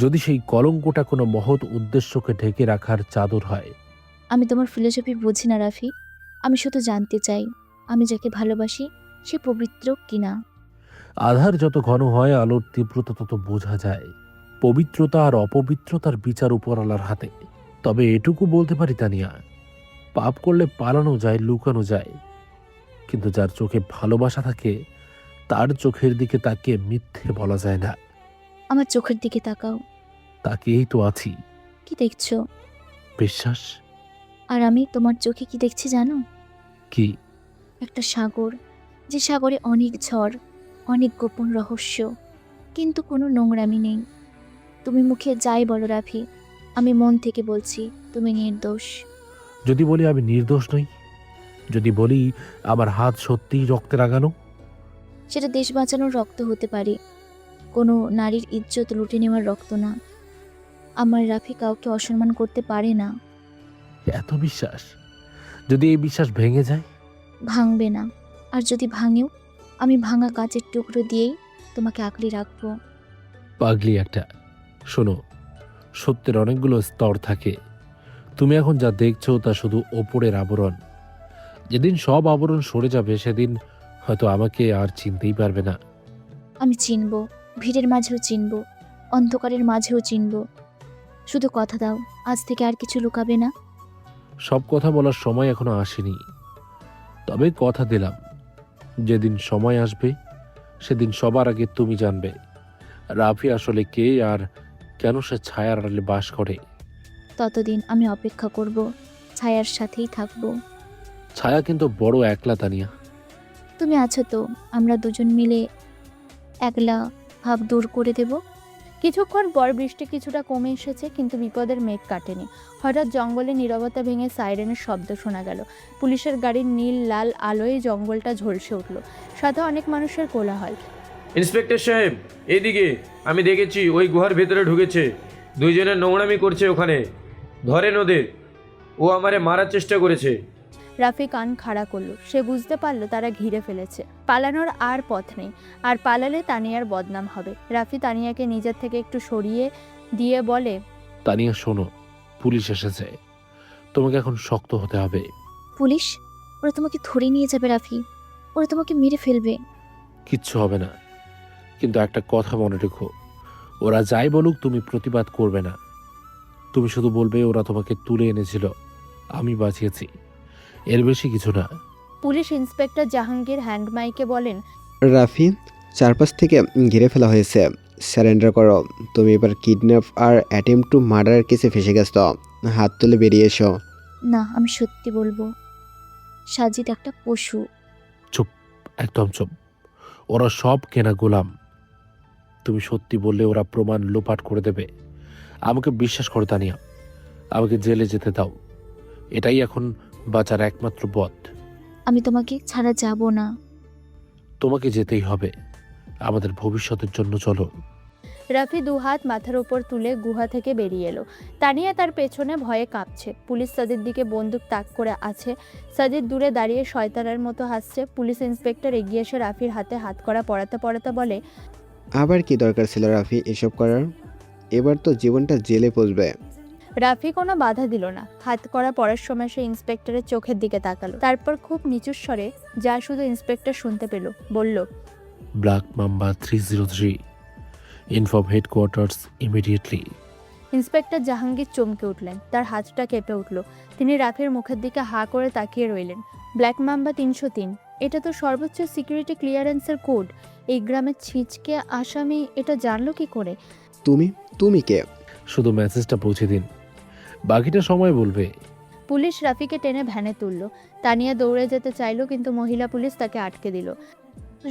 যদি সেই কলঙ্কটা কোনো মহৎ উদ্দেশ্যকে ঢেকে রাখার চাদর হয়। আমি তোমার ফিলোসফি বুঝি না রাফি, আমি শুধু জানতে চাই আমি যাকে ভালোবাসি সে পবিত্র কিনা। আধার যত ঘন হয় আলোর তীব্রতা তত বোঝা যায়। পবিত্রতা আর অপবিত্রতার বিচার উপরওয়ালার হাতে। তবে এটুকু বলতে পারি তানিয়া, পাপ করলে পালানো যায়, লুকানো যায়, কিন্তু যার চোখে ভালোবাসা থাকে তার চোখের দিকে তাকিয়ে মিথ্যে বলা যায় না। আমার চোখের দিকে তাকাও। তাকিয়েই তো আছি। কি দেখছো? বিশ্বাস। আর আমি তোমার চোখে কি দেখছি জানো? কি? একটা সাগর, যে সাগরে অনেক ঝড়, অনেক গোপন রহস্য, কিন্তু কোনো নোংরামি নেই। তুমি মুখে যাই বলো রাফি, আমি মন থেকে বলছি তুমি নির্দোষ। যদি বলি আমি নির্দোষ নই, যদি বলি আমার হাত সত্যিই রক্তে রাগানো, সেটা দেশ বাঁচানোর রক্ত হতে পারে, কোনো নারীর ইজ্জত লুটে নেওয়ার রক্ত না। আমার রাফি কাউকে অসম্মান করতে পারে না। এত বিশ্বাস? যদি এই বিশ্বাস ভেঙে যায়? ভাঙবে না, আর যদি ভাঙেও আমি ভাঙা কাচের টুকরো দিয়েই তোমাকে আঁকড়ে রাখবো। পাগলি একটা। শোনো, সত্যের অনেকগুলো স্তর থাকে, তুমি এখন যা দেখছো তা শুধু ওপরের আবরণ। যেদিন সব আবরণ সরে যাবে সেদিন হয়তো আমাকে আর চিনতেই পারবে না। আমি চিনব, ভিড়ের মাঝেও চিনব, অন্ধকারের মাঝেও চিনব। শুধু কথা দাও, আজ থেকে আর কিছু লুকাবে না। সব কথা বলার সময় এখনো আসেনি, তবে কথা দিলাম যেদিন সময় আসবে সেদিন সবার আগে তুমি জানবে রাফি আসলে কে আর কেন সে ছায়ার আড়ালে বাস করে। ততদিন আমি অপেক্ষা করব, ছায়ার সাথেই থাকব। ছায়া কিন্তু বড় একলা তানিয়া। তুমি আছো তো, আমরা দুজন মিলে একলা ভাব দূর করে দেব। কিছুক্ষণ পর বৃষ্টি কিছুটা কমে এসেছে, কিন্তু বিপদের মেঘ কাটেনি। হঠাৎ জঙ্গলে নীরবতা ভেঙে সাইরেনের শব্দ শোনা গেল। পুলিশের গাড়ির নীল লাল আলোয় জঙ্গলটা ঝলসে উঠল, সাথে অনেক মানুষের কোলাহল। ইন্সপেক্টর সাহেব, এদিকে। আমি দেখেছি ওই গুহার ভেতরে ঢুকেছে। দুইজনের নোংরামি করছে ওখানে। ধরেন ওদের, ও আমারে মারার চেষ্টা করেছে। রাফি কান খাড়া করলো। সে বুঝতে পারলো তারা ঘিরে ফেলেছে, পালানোর আর পথ নেই। আর পালালে তানিয়ার বদনাম হবে। রাফি তানিয়াকে নিজের থেকে একটু সরিয়ে দিয়ে বলে, তানিয়া শোনো, পুলিশ এসেছে, তোমাকে এখন শক্ত হতে হবে। পুলিশ? ওরা তোমাকে ধরে নিয়ে যাবে রাফি, ওরা তোমাকে মেরে ফেলবে। কিচ্ছু হবে না, কিন্তু একটা কথা মনে রেখো, ওরা যাই বলুক তুমি প্রতিবাদ করবে না। তুমি শুধু বলবে ওরা তোমাকে তুলে এনেছিল, আমি বাঁচিয়েছি, এর বেশি কিছু না। পুলিশ ইন্সপেক্টর জাহাঙ্গীর হ্যান্ড মাইকে বলেন, রাফি, চারপাশ থেকে ঘিরে ফেলা হয়েছে, স্যারেন্ডার করো। তুমি এবার কিডন্যাপ আর অ্যাটেম্প টু মার্ডারের কেসে ফেসে গেছ, হাত তুলে বেরিয়ে এসো। না, আমি সত্যি বলবো, সাজিদ একটা পশু। চুপ, একদম চুপ। ওরা সব কেনা গোলাম। তুমি সত্যি বললে ওরা প্রমাণ লোপাট করে দেবে। আমাকে বিশ্বাস করো তানিয়া, আমাকে জেলে যেতে দাও, এটাই এখন বাঁচার একমাত্র পথ। আমি তোমাকে ছাড়া যাব না। তোমাকে যেতেই হবে, আমাদের ভবিষ্যতের জন্য চলো। রাফি দুহাত মাথার উপর তুলে গুহা থেকে বেরিয়ে এলো। তানিয়া তার পেছনে ভয়ে কাঁপছে। পুলিশ সাজিদ দিকে বন্দুক তাক করে আছে। সাজিদ দূরে দাঁড়িয়ে শয়তানের মতো হাসছে। পুলিশ ইন্সপেক্টর এগিয়ে এসে রাফির হাতে হাত করা পড়াতে পড়াতে বলে, আবার কি দরকার ছিল রাফি এসব করার? এবার তো জীবনটা জেলে পচবে। রাফি কোনো বাধা দিল না। হাত করা পড়ার সময় সে ইন্সপেক্টরের চোখের দিকে তাকালো। তারপর খুব নিচু স্বরে, যা শুধু ইন্সপেক্টর শুনতে পেল, বলল, black mamba 303, inform headquarters immediately. Inspector Jahangir চমকে উঠলেন। তার হাতটা কেঁপে উঠল। তিনি রাফির মুখের দিকে হাঁ করে তাকিয়ে রইলেন। ব্ল্যাক মাম্বা 303, এটা তো সর্বোচ্চ সিকিউরিটি ক্লিয়ারেন্সের কোড। এই গ্রামের ছিচকে আসামি এটা জানলো কি করে? তুমি কে? শুধু মেসেজটা পৌঁছে দিন, বাকিটা সময় বলবে। পুলিশ রাফিকে টেনে ভ্যানে তুলল। তানিয়া দৌড়ে যেতে চাইলো, কিন্তু মহিলা পুলিশ তাকে আটকে দিল।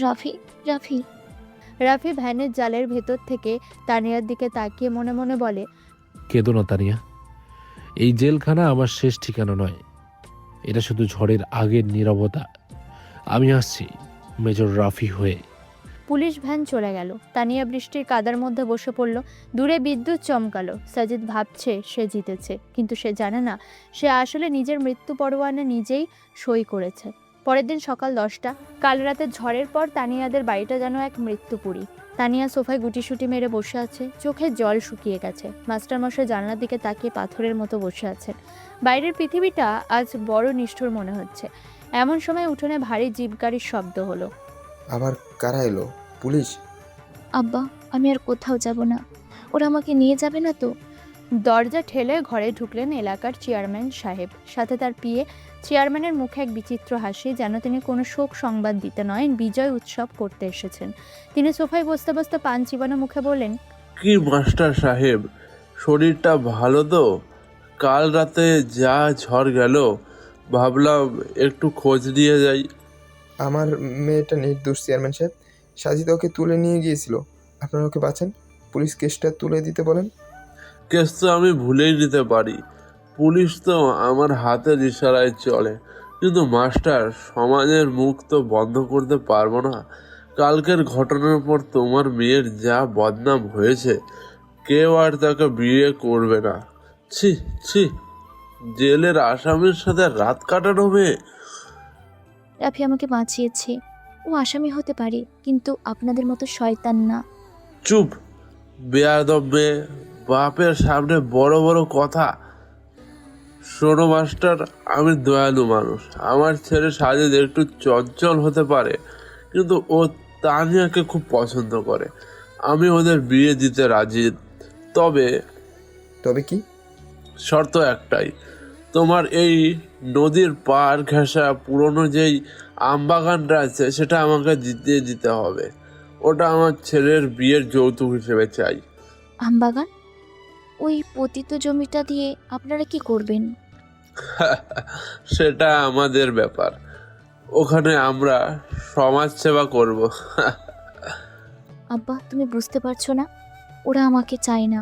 রাফি, রাফি। রাফি ভ্যানের জালের ভেতর থেকে তানিয়ার দিকে তাকিয়ে মনে মনে বলে, কেঁদো না তানিয়া, এই জেলখানা আমার শেষ ঠিকানা নয়, এটা শুধু ঝড়ের আগের নীরবতা। আমি আসছি মেজর রাফি হয়ে। পুলিশ ভ্যান চলে গেল। তানিয়া বৃষ্টির কাদার মধ্যে বসে পড়ল। দূরে বিদ্যুৎ চমকালো। সাজিদ ভাবছে সে জিতেছে, কিন্তু সে জানে না সে আসলে নিজের মৃত্যু পরোয়ানা নিজেই সই করেছে। পরের দিন সকাল 10টা। কাল রাতে ঝড়ের পর তানিয়াদের বাড়িটা যেন এক মৃত্যুপুরী। তানিয়া সোফায় গুটিসুটি মেরে বসে আছে, চোখে জল শুকিয়ে গেছে। মাস্টারমশাই জানলার দিকে তাকিয়ে পাথরের মতো বসে আছেন। বাইরের পৃথিবীটা আজ বড় নিষ্ঠুর মনে হচ্ছে। এমন সময় উঠোনে ভারী জিপ গাড়ির শব্দ হলো। আবার কারা এলো? পুলিশ? আব্বা, আমি আর কোথাও যাব না। ওরা আমাকে নিয়ে যাবে না তো? দরজা ঠেলে ঘরে ঢুকলেন এলাকার চেয়ারম্যান সাহেব, সাথে তার পিএ। চেয়ারম্যানের মুখে এক বিচিত্র হাসি, যেন তিনি কোনো শোক সংবাদ দিতে নয়, বিজয় উৎসব করতে এসেছেন। তিনি সোফায় বসতে বসতে পান চিবানো মুখে বলেন, কি মাস্টার সাহেব, শরীরটা ভালো তো? কাল রাতে যা ঝড় গেল, ভাবলাম একটু খোঁজ নিয়ে যাই। আমার মেয়েটা নির্দোষ চেয়ারম্যান সাহেব, সাজিদ ওকে তুলে নিয়ে গিয়েছিল, আপনারা ওকে বাঁচান। পুলিশ কেসটা তুলে দিতে বলেন। কেস তো আমি ভুলেই নিতে পারি, পুলিশ তো আমার হাতের ইশারায় চলে, কিন্তু মাস্টার, সমাজের মুখ তো বন্ধ করতে পারবো না। কালকের ঘটনার পর তোমার মেয়ের যা বদনাম হয়েছে, কেউ আর তাকে বিয়ে করবে না। ছি ছি, জেলের আসামির সাথে রাত কাটানো মেয়ে। রাফি আমাকে বাঁচিয়েছে, ও আসামি হতে পারে, কিন্তু আপনাদের মতো শয়তান না। চুপ, বেয়াদব মেয়ে, বাপের সামনে বড় বড় কথা। শোনো মাস্টার, আমি দয়ালু মানুষ। আমার ছেলে সাজিদ একটু চঞ্চল হতে পারে, কিন্তু ও তানিয়াকে খুব পছন্দ করে। আমি ওদের বিয়ে দিতে রাজি। তবে তবে কি? শর্ত একটাই, তোমার এই নদীর পার ঘেঁষা পুরনো যেই আমবাগানটা আছে সেটা আমাকে দিতে হবে। ওটা আমার ছেলের বিয়ের যৌতুক হিসেবে চাই। আমবাগান? ওই পতিত জমিটা দিয়ে আপনারা কি করবেন? সেটা আমাদের ব্যাপার। ওখানে আমরা সমাজ সেবা করব। আব্বা, তুমি বুঝতে পারছো না? ওরা আমাকে চায় না,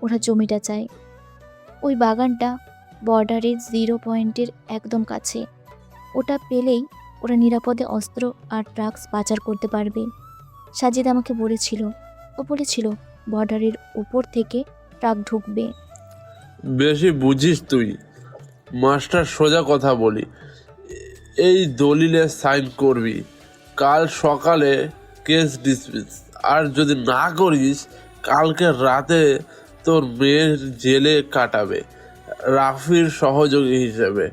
ওরা জমিটা চায়। ওই বাগানটা বর্ডারের 0 পয়েন্টের একদম কাছে। ওটা পেলেই ওরা নিরাপদে অস্ত্র আর ড্রাগস পাচার করতে পারবে। সাজিদ আমাকে বলেছিল, ও বলেছিল বর্ডারের উপর থেকে ট্রাক ঢুকবে। বেশি বুঝিস তুই মাস্টার। সোজা কথা বলি, এই দলিলে সাইন করবি। কাল সকালে কেস ডিসমিস। আর যদি না করিস, কালকে রাতে তোর মেয়ের জেলে কাটাবে রাফির সহযোগী হিসেবে।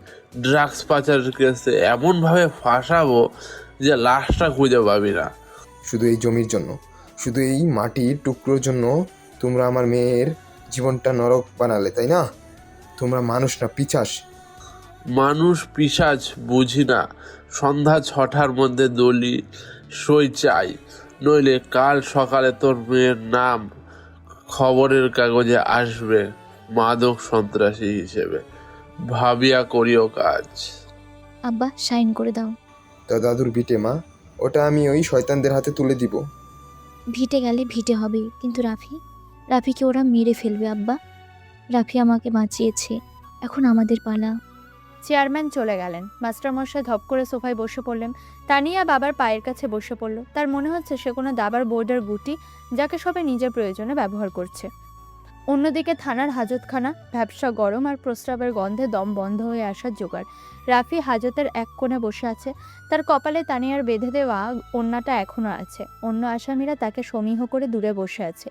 ড্রাগস পাচারের কেসে এমনভাবে ফাঁসাবো যে লাশটা খুঁজে পাবি না। শুধু এই জমির জন্য, শুধু এই মাটির টুকরোর জন্য তোমরা আমার মেয়ের জীবনটা নরক বানালে, তাই না? তোমরা মানুষ না, পিশাচ। মানুষ পিশাচ বুঝি না। সন্ধ্যা 6টার মধ্যে দলি সই চাই, নইলে কাল সকালে তোর মেয়ের নাম খবরের কাগজে আসবে মাদক সন্ত্রাসী হিসেবে। ভাবিয়া করিও কাজ। আব্বা, সাইন করে দাও। তা দাদুর ভিটে মা, ওটা আমি ওই শয়তানদের হাতে তুলে দিব। ভিটে গেলে ভিটে হবে, কিন্তু রাফিকে ওরা মেরে ফেলবে আব্বা। রাফি আমাকে বাঁচিয়েছে, এখন আমাদের পালা। চেয়ারম্যান চলে গেলেন। মাস্টারমশাই ধপ করে সোফায় বসে পড়লেন। তানিয়া বাবার পায়ের কাছে বসে পড়ল। তার মনে হচ্ছে সে কোনো দাবার বোর্ডের গুটি, যাকে সবাই নিজের প্রয়োজনে ব্যবহার করছে। অন্যদিকে থানার হাজতখানা, ভ্যাপসা গরম আর প্রস্রাবের গন্ধে দম বন্ধ হয়ে আসার জোগাড়। রাফি হাজতের এক কোণে বসে আছে। তার কপালে তানিয়ার বেঁধে দেওয়া ওড়নাটা এখনও আছে। অন্য আসামিরা তাকে সমীহ করে দূরে বসে আছে।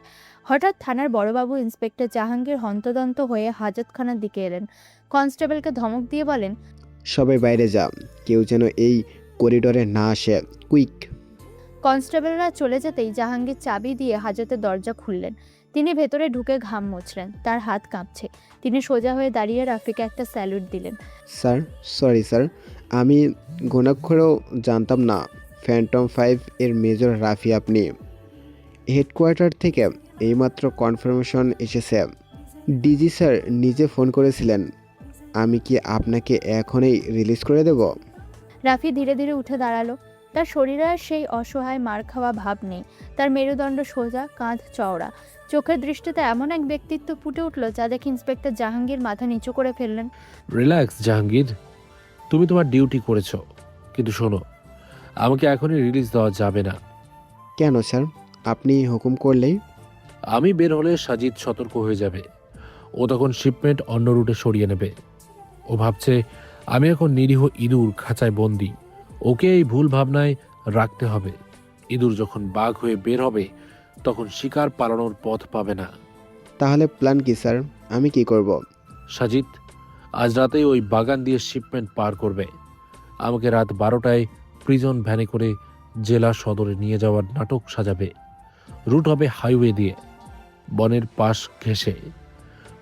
হঠাৎ থানার বড়বাবু ইন্সপেক্টর জাহাঙ্গীর হন্তদন্ত হয়ে হাজতখানার দিকে এলেন। কনস্টেবলকে ধমক দিয়ে বলেন, সবাই বাইরে যা, কেউ যেন এই করিডোরে না আসে, কুইক। কনস্টেবলরা চলে যেতেই জাহাঙ্গীর চাবি দিয়ে হাজতের দরজা খুললেন। তিনি ভেতরে ঢুকে ঘাম মুছলেন। তার হাত কাঁপছে। তিনি সোজা হয়ে দাঁড়িয়ে রাফিকে একটা স্যালুট দিলেন। স্যার, সরি স্যার, আমি ঘুণাক্ষরেও জানতাম না ফ্যান্টম 5 এর মেজর রাফি আপনি। হেডকোয়ার্টার থেকে এইমাত্র কনফার্মেশন এসেছে। ডিজি স্যার নিজে ফোন করেছিলেন। আমি কি আপনাকে এখনই রিলিজ করে দেব? রাফি ধীরে ধীরে উঠে দাঁড়ালো। তার শরীরে আর সেই অসহায় মার খাওয়া ভাব নেই। তার মেরুদণ্ড সোজা, কাঁধ চওড়া। চোখের দৃষ্টিতে এমন এক ব্যক্তিত্ব ফুটে উঠল যা দেখে ইন্সপেক্টর জাহাঙ্গীর মাথা নিচু করে ফেললেন। রিল্যাক্স জাহাঙ্গীর, তুমি তোমার ডিউটি করেছো, কিন্তু শোনো, আমাকে এখনই রিলিজ দেওয়া যাবে না। কেন স্যার? আপনি হুকুম করলেই? আমি বের হলে সাজিদ সতর্ক হয়ে যাবে। ও তখন শিপমেন্ট অন্য রুটে সরিয়ে নেবে। ও ভাবছে আমি এখন নিরীহ ইঁদুর খাঁচায় বন্দি। ওকে এই ভুল ভাবনায় রাখতে হবে। ইঁদুর যখন বাঘ হয়ে বের হবে, তখন শিকার পালানোর পথ পাবে না। তাহলে প্ল্যান কি স্যার? আমি কি করব? সাজিদ আজ রাতেই ওই বাগান দিয়ে শিপমেন্ট পার করবে। আমাকে রাত 12টায় প্রিজন ভ্যানে করে জেলা সদরে নিয়ে যাওয়ার নাটক সাজাবে। রুট হবে হাইওয়ে দিয়ে, বনের পাশ ঘেঁষে।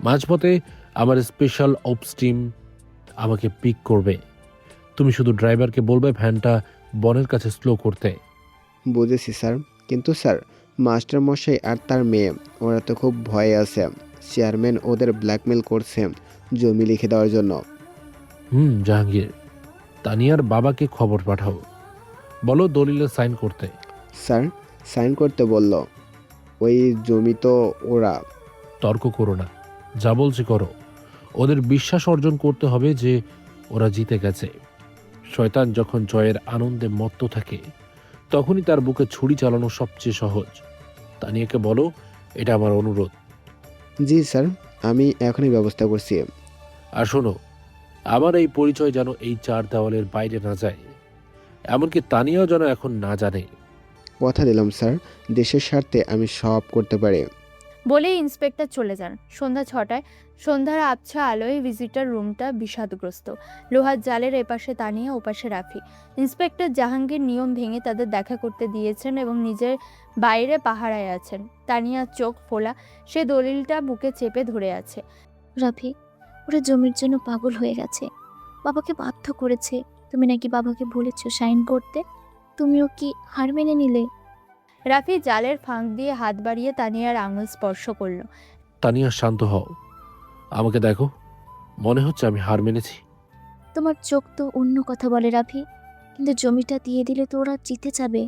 মাঝপথে আমার স্পেশাল অপস টিম আমাকে পিক করবে। তুমি শুধু ড্রাইভারকে বলবে ভ্যানটা বনের কাছে স্লো করতে। বুঝেছি স্যার, কিন্তু স্যার মাস্টার মশাই আর তার মেয়ে ওরা তো খুব ভয়ে আছে। চেয়ারম্যান ওদের ব্ল্যাকমেল করছে জমি লিখে দেওয়ার জন্য। জাহাঙ্গীর, তানিয়ার বাবাকে খবর পাঠাও, বলো দলিলে সাইন করতে। স্যার, সাইন করতে বলল? ওই জমি তো ওরা। তর্ক করো না, যা বলছি করো। ওদের বিশ্বাস অর্জন করতে হবে যে ওরা জিতে গেছে। শয়তান যখন জয়ের আনন্দে মত্ত থাকে, তখনই তার বুকে ছুরি চালানো সবচেয়ে সহজ। তানিয়াকে বলো এটা আমার অনুরোধ। জি স্যার, আমি এখনই ব্যবস্থা করছি। আর শোনো, আমার এই পরিচয় যেন এই 4 দেওয়ালের বাইরে না যায়, এমনকি তানিয়াও যেন এখন না জানে। কথা দিলাম স্যার, দেশের স্বার্থে আমি সব করতে পারি। বলেই ইন্সপেক্টর চলে যান। সন্ধ্যা 6টায় সন্ধ্যার আবছা আলোয় ভিজিটর রুমটা বিষাদগ্রস্ত। লোহার জালের এপাশে তানিয়া, ওপাশে রাফি। ইন্সপেক্টর জাহাঙ্গীর নিয়ম ভেঙে তাদের দেখা করতে দিয়েছেন এবং নিজের বাইরে পাহারায় আছেন। তানিয়া চোখ ফোলা, সে দলিলটা বুকে চেপে ধরে আছে। রাফি, ওরা জমির জন্য পাগল হয়ে গেছে, বাবাকে বাধ্য করেছে। তুমি নাকি বাবাকে বলেছ সাইন করতে, তুমিও কি হার মেনে নিলে? রাফি জালের ফাঁক দিয়ে হাত বাড়িয়ে তানিয়ার আঙুল স্পর্শ করল। তানিয়া, শান্ত হও। আমাকে দেখো, মনে হচ্ছে আমি হার মেনেছি। তোমার চোখ তো অন্য কথা বলে রাফি, কিন্তু জমিটা দিয়ে দিলে তো ওরা জিতে যাবে।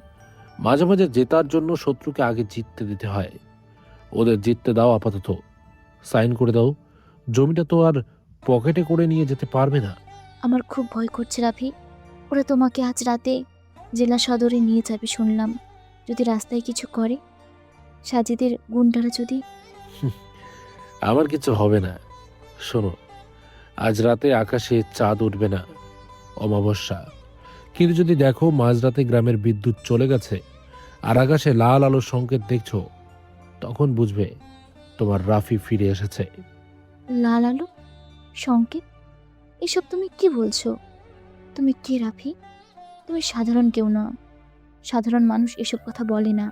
মাঝে মাঝে জেতার জন্য শত্রুকে আগে জিততে দিতে হয়। ওদের জিততে দাও আপাতত, সাইন করে দাও। জমিটা তো আর পকেটে করে নিয়ে যেতে পারবে না। আমার খুব ভয় করছে রাফি, ওরা তোমাকে আজ রাতে জেলা সদরে নিয়ে যাবে শুনলাম। যদি রাস্তায় কিছু করে, সাজিদের গুন্ডারা যদি। আমার কিছু হবে না। শোনো, আজ রাতে আকাশে চাঁদ উঠবে না, অমাবস্যা। কিন্তু যদি দেখো মাঝরাতে গ্রামের বিদ্যুৎ চলে গেছে আর আকাশে লাল আলোর সংকেত দেখছো, তখন বুঝবে তোমার রাফি ফিরে এসেছে। লাল আলো, সংকেত, এসব তুমি কি বলছো? তুমি কে রাফি? তুমি সাধারণ কেউ না। সাধারণ মানুষ এসব কথা বলে না।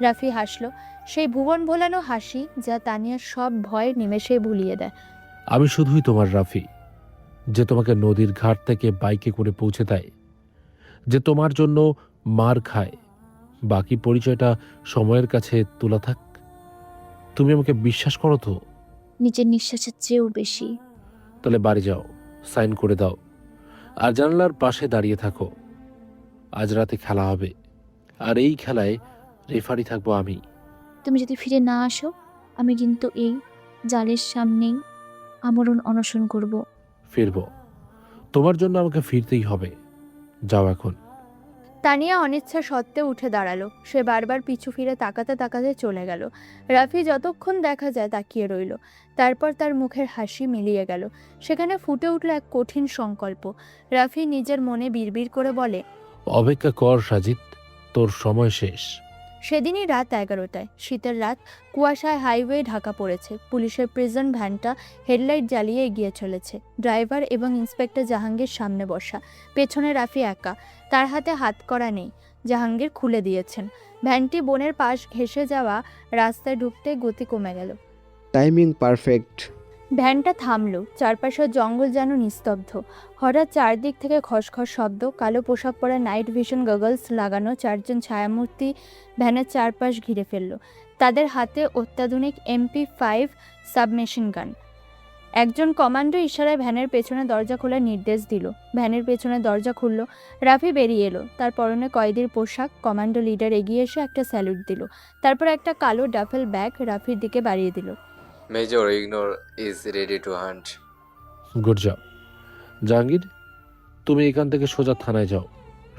রাফি হাসল, সেই ভুবন ভোলানো হাসি যা তানিয়ার সব ভয় নিমেষে ভুলিয়ে দেয়। আমি শুধুই তোমার রাফি, যে তোমাকে নদীর ঘাট থেকে বাইকে করে পৌঁছে দেয়, যে তোমার জন্য মার খায়। বাকি পরিচয়টা সময়ের কাছে তোলা থাক। তুমি আমাকে বিশ্বাস করো তো? নিজের নিঃশ্বাসের চেয়েও বেশি। তাহলে বাড়ি যাও, সাইন করে দাও, আর জানলার পাশে দাঁড়িয়ে থাকো। আজ রাতে খেলা হবে, আর এই খেলায় রেফারি থাকবো আমি। তুমি যদি ফিরে না আসো, আমি কিন্তু এই জালের সামনেই আমরণ অনশন করব। ফিরবো, তোমার জন্য আমাকে ফিরতেই হবে। যাও এখন। তানিয়া অনিচ্ছা সত্ত্বেও উঠে দাঁড়ালো। সে বারবার পিছু ফিরে তাকাতে তাকাতে চলে গেল। রাফি যতক্ষণ দেখা যায় তাকিয়ে রইল। তারপর তার মুখের হাসি মিলিয়ে গেল। সেখানে ফুটে উঠল এক কঠিন সংকল্প। রাফি নিজের মনে বিড়বিড় করে বলে, অপেক্ষা কর সাজিদ, তোর সময় শেষ। সেদিনই রাত 11টায়, শীতের রাত, কুয়াশায় হাইওয়ে ঢাকা পড়েছে। পুলিশের প্রিজন ভ্যানটা হেডলাইট জ্বালিয়ে এগিয়ে চলেছে। ড্রাইভার এবং ইন্সপেক্টর জাহাঙ্গীর সামনে বসা, পেছনে রাফি একা। তার হাতে হাতকড়া নেই, জাহাঙ্গীর খুলে দিয়েছেন। ভ্যানটি বনের পাশ ঘেঁষে যাওয়া রাস্তায় ঢুকতে গতি কমে গেল। Timing perfect. ভ্যানটা থামলো। চারপাশের জঙ্গল যেন নিস্তব্ধ। হঠাৎ চারদিক থেকে খসখস শব্দ। কালো পোশাক পরা, নাইট ভিশন গগলস লাগানো 4জন ছায়ামূর্তি ভ্যানের চারপাশ ঘিরে ফেলল। তাদের হাতে অত্যাধুনিক MP5 সাবমেশিন গান। একজন কমান্ডো ইশারায় ভ্যানের পেছনে দরজা খোলার নির্দেশ দিল। ভ্যানের পেছনে দরজা খুলল। রাফি বেরিয়ে এলো। তার পরনে কয়েদির পোশাক। কমান্ডো লিডার এগিয়ে এসে একটা স্যালুট দিল। তারপর একটা কালো ডাফেল ব্যাগ রাফির দিকে বাড়িয়ে দিল। Major ignore is ready to hunt. Good job. Jahangir, তুমি এখান থেকে সোজা থানায় যাও।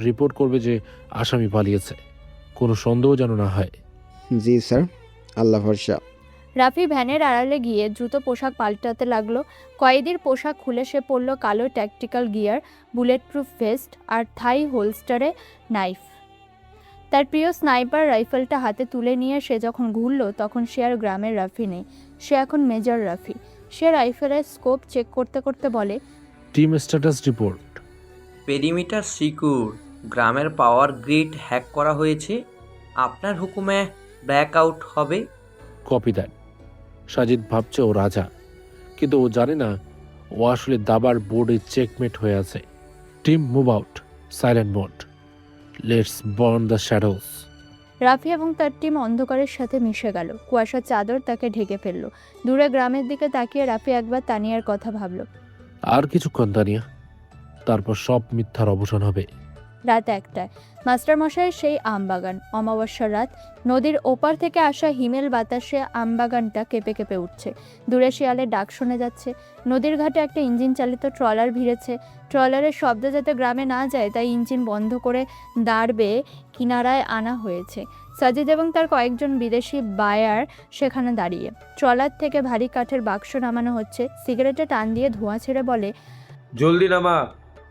রিপোর্ট করবে যে আসামি পালিয়েছে, কোনো সন্দেহ যেন না হয়। জি স্যার, আল্লাহ ভরসা। রাফি ভ্যানের আড়ালে গিয়ে দ্রুত পোশাক পাল্টাতে লাগলো। কয়েদির পোশাক খুলে সে পরল কালো tactical gear, bulletproof vest আর থাই হোলস্টারে নাইফ। তার প্রিয় স্নাইপার রাইফেলটা হাতে তুলে নিয়ে সে যখন ঘুরল, তখন সে আর গ্রামের রাফি নেই, সে এখন মেজর রাফি। সে রাইফেলের স্কোপ চেক করতে করতে বলে, team status report. Perimeter secure. গ্রামের পাওয়ার গ্রিড হ্যাক করা হয়েছে। আপনার হুকুমে ব্ল্যাকআউট হবে। Copy that. সাজিদ ভাবছে ও রাজা, কিন্তু ও জানে না ও আসলে দাবার বোর্ডে চেকমেট হয়ে আছে। Team move out, silent mode, let's burn the shadows. Rafi এবং তার টিম অন্ধকারের সাথে মিশে গেল। কুয়াশার চাদর তাকে ঢেকে ফেলল। দূরে গ্রামের দিকে তাকিয়ে রাফি একবার তানিয়ার কথা ভাবল। আর কিছুক্ষণ তানিয়া, তারপর সব মিথ্যার অবসান হবে। রাত 1টায় মাস্টারমশাইয়ের সেই আমবাগান। অমাবস্যার রাত। নদীর ওপার থেকে আসা হিমেল বাতাসে আমবাগানটা কেঁপে কেঁপে উঠছে। দূরে শিয়ালের ডাক শোনা যাচ্ছে। নদীর ঘাটে একটা ইঞ্জিন চালিত ট্রলার ভিড়েছে। ট্রলারের শব্দ যাতে গ্রামে না যায় তাই ইঞ্জিন বন্ধ করে দাঁড় বেয়ে কিনারায় আনা হয়েছে। সাজিদ এবং তার কয়েকজন বিদেশি বায়ার সেখানে দাঁড়িয়ে। ট্রলার থেকে ভারী কাঠের বাক্স নামানো হচ্ছে। সিগারেটে টান দিয়ে ধোঁয়া ছেড়ে বলে, জলদি নামা,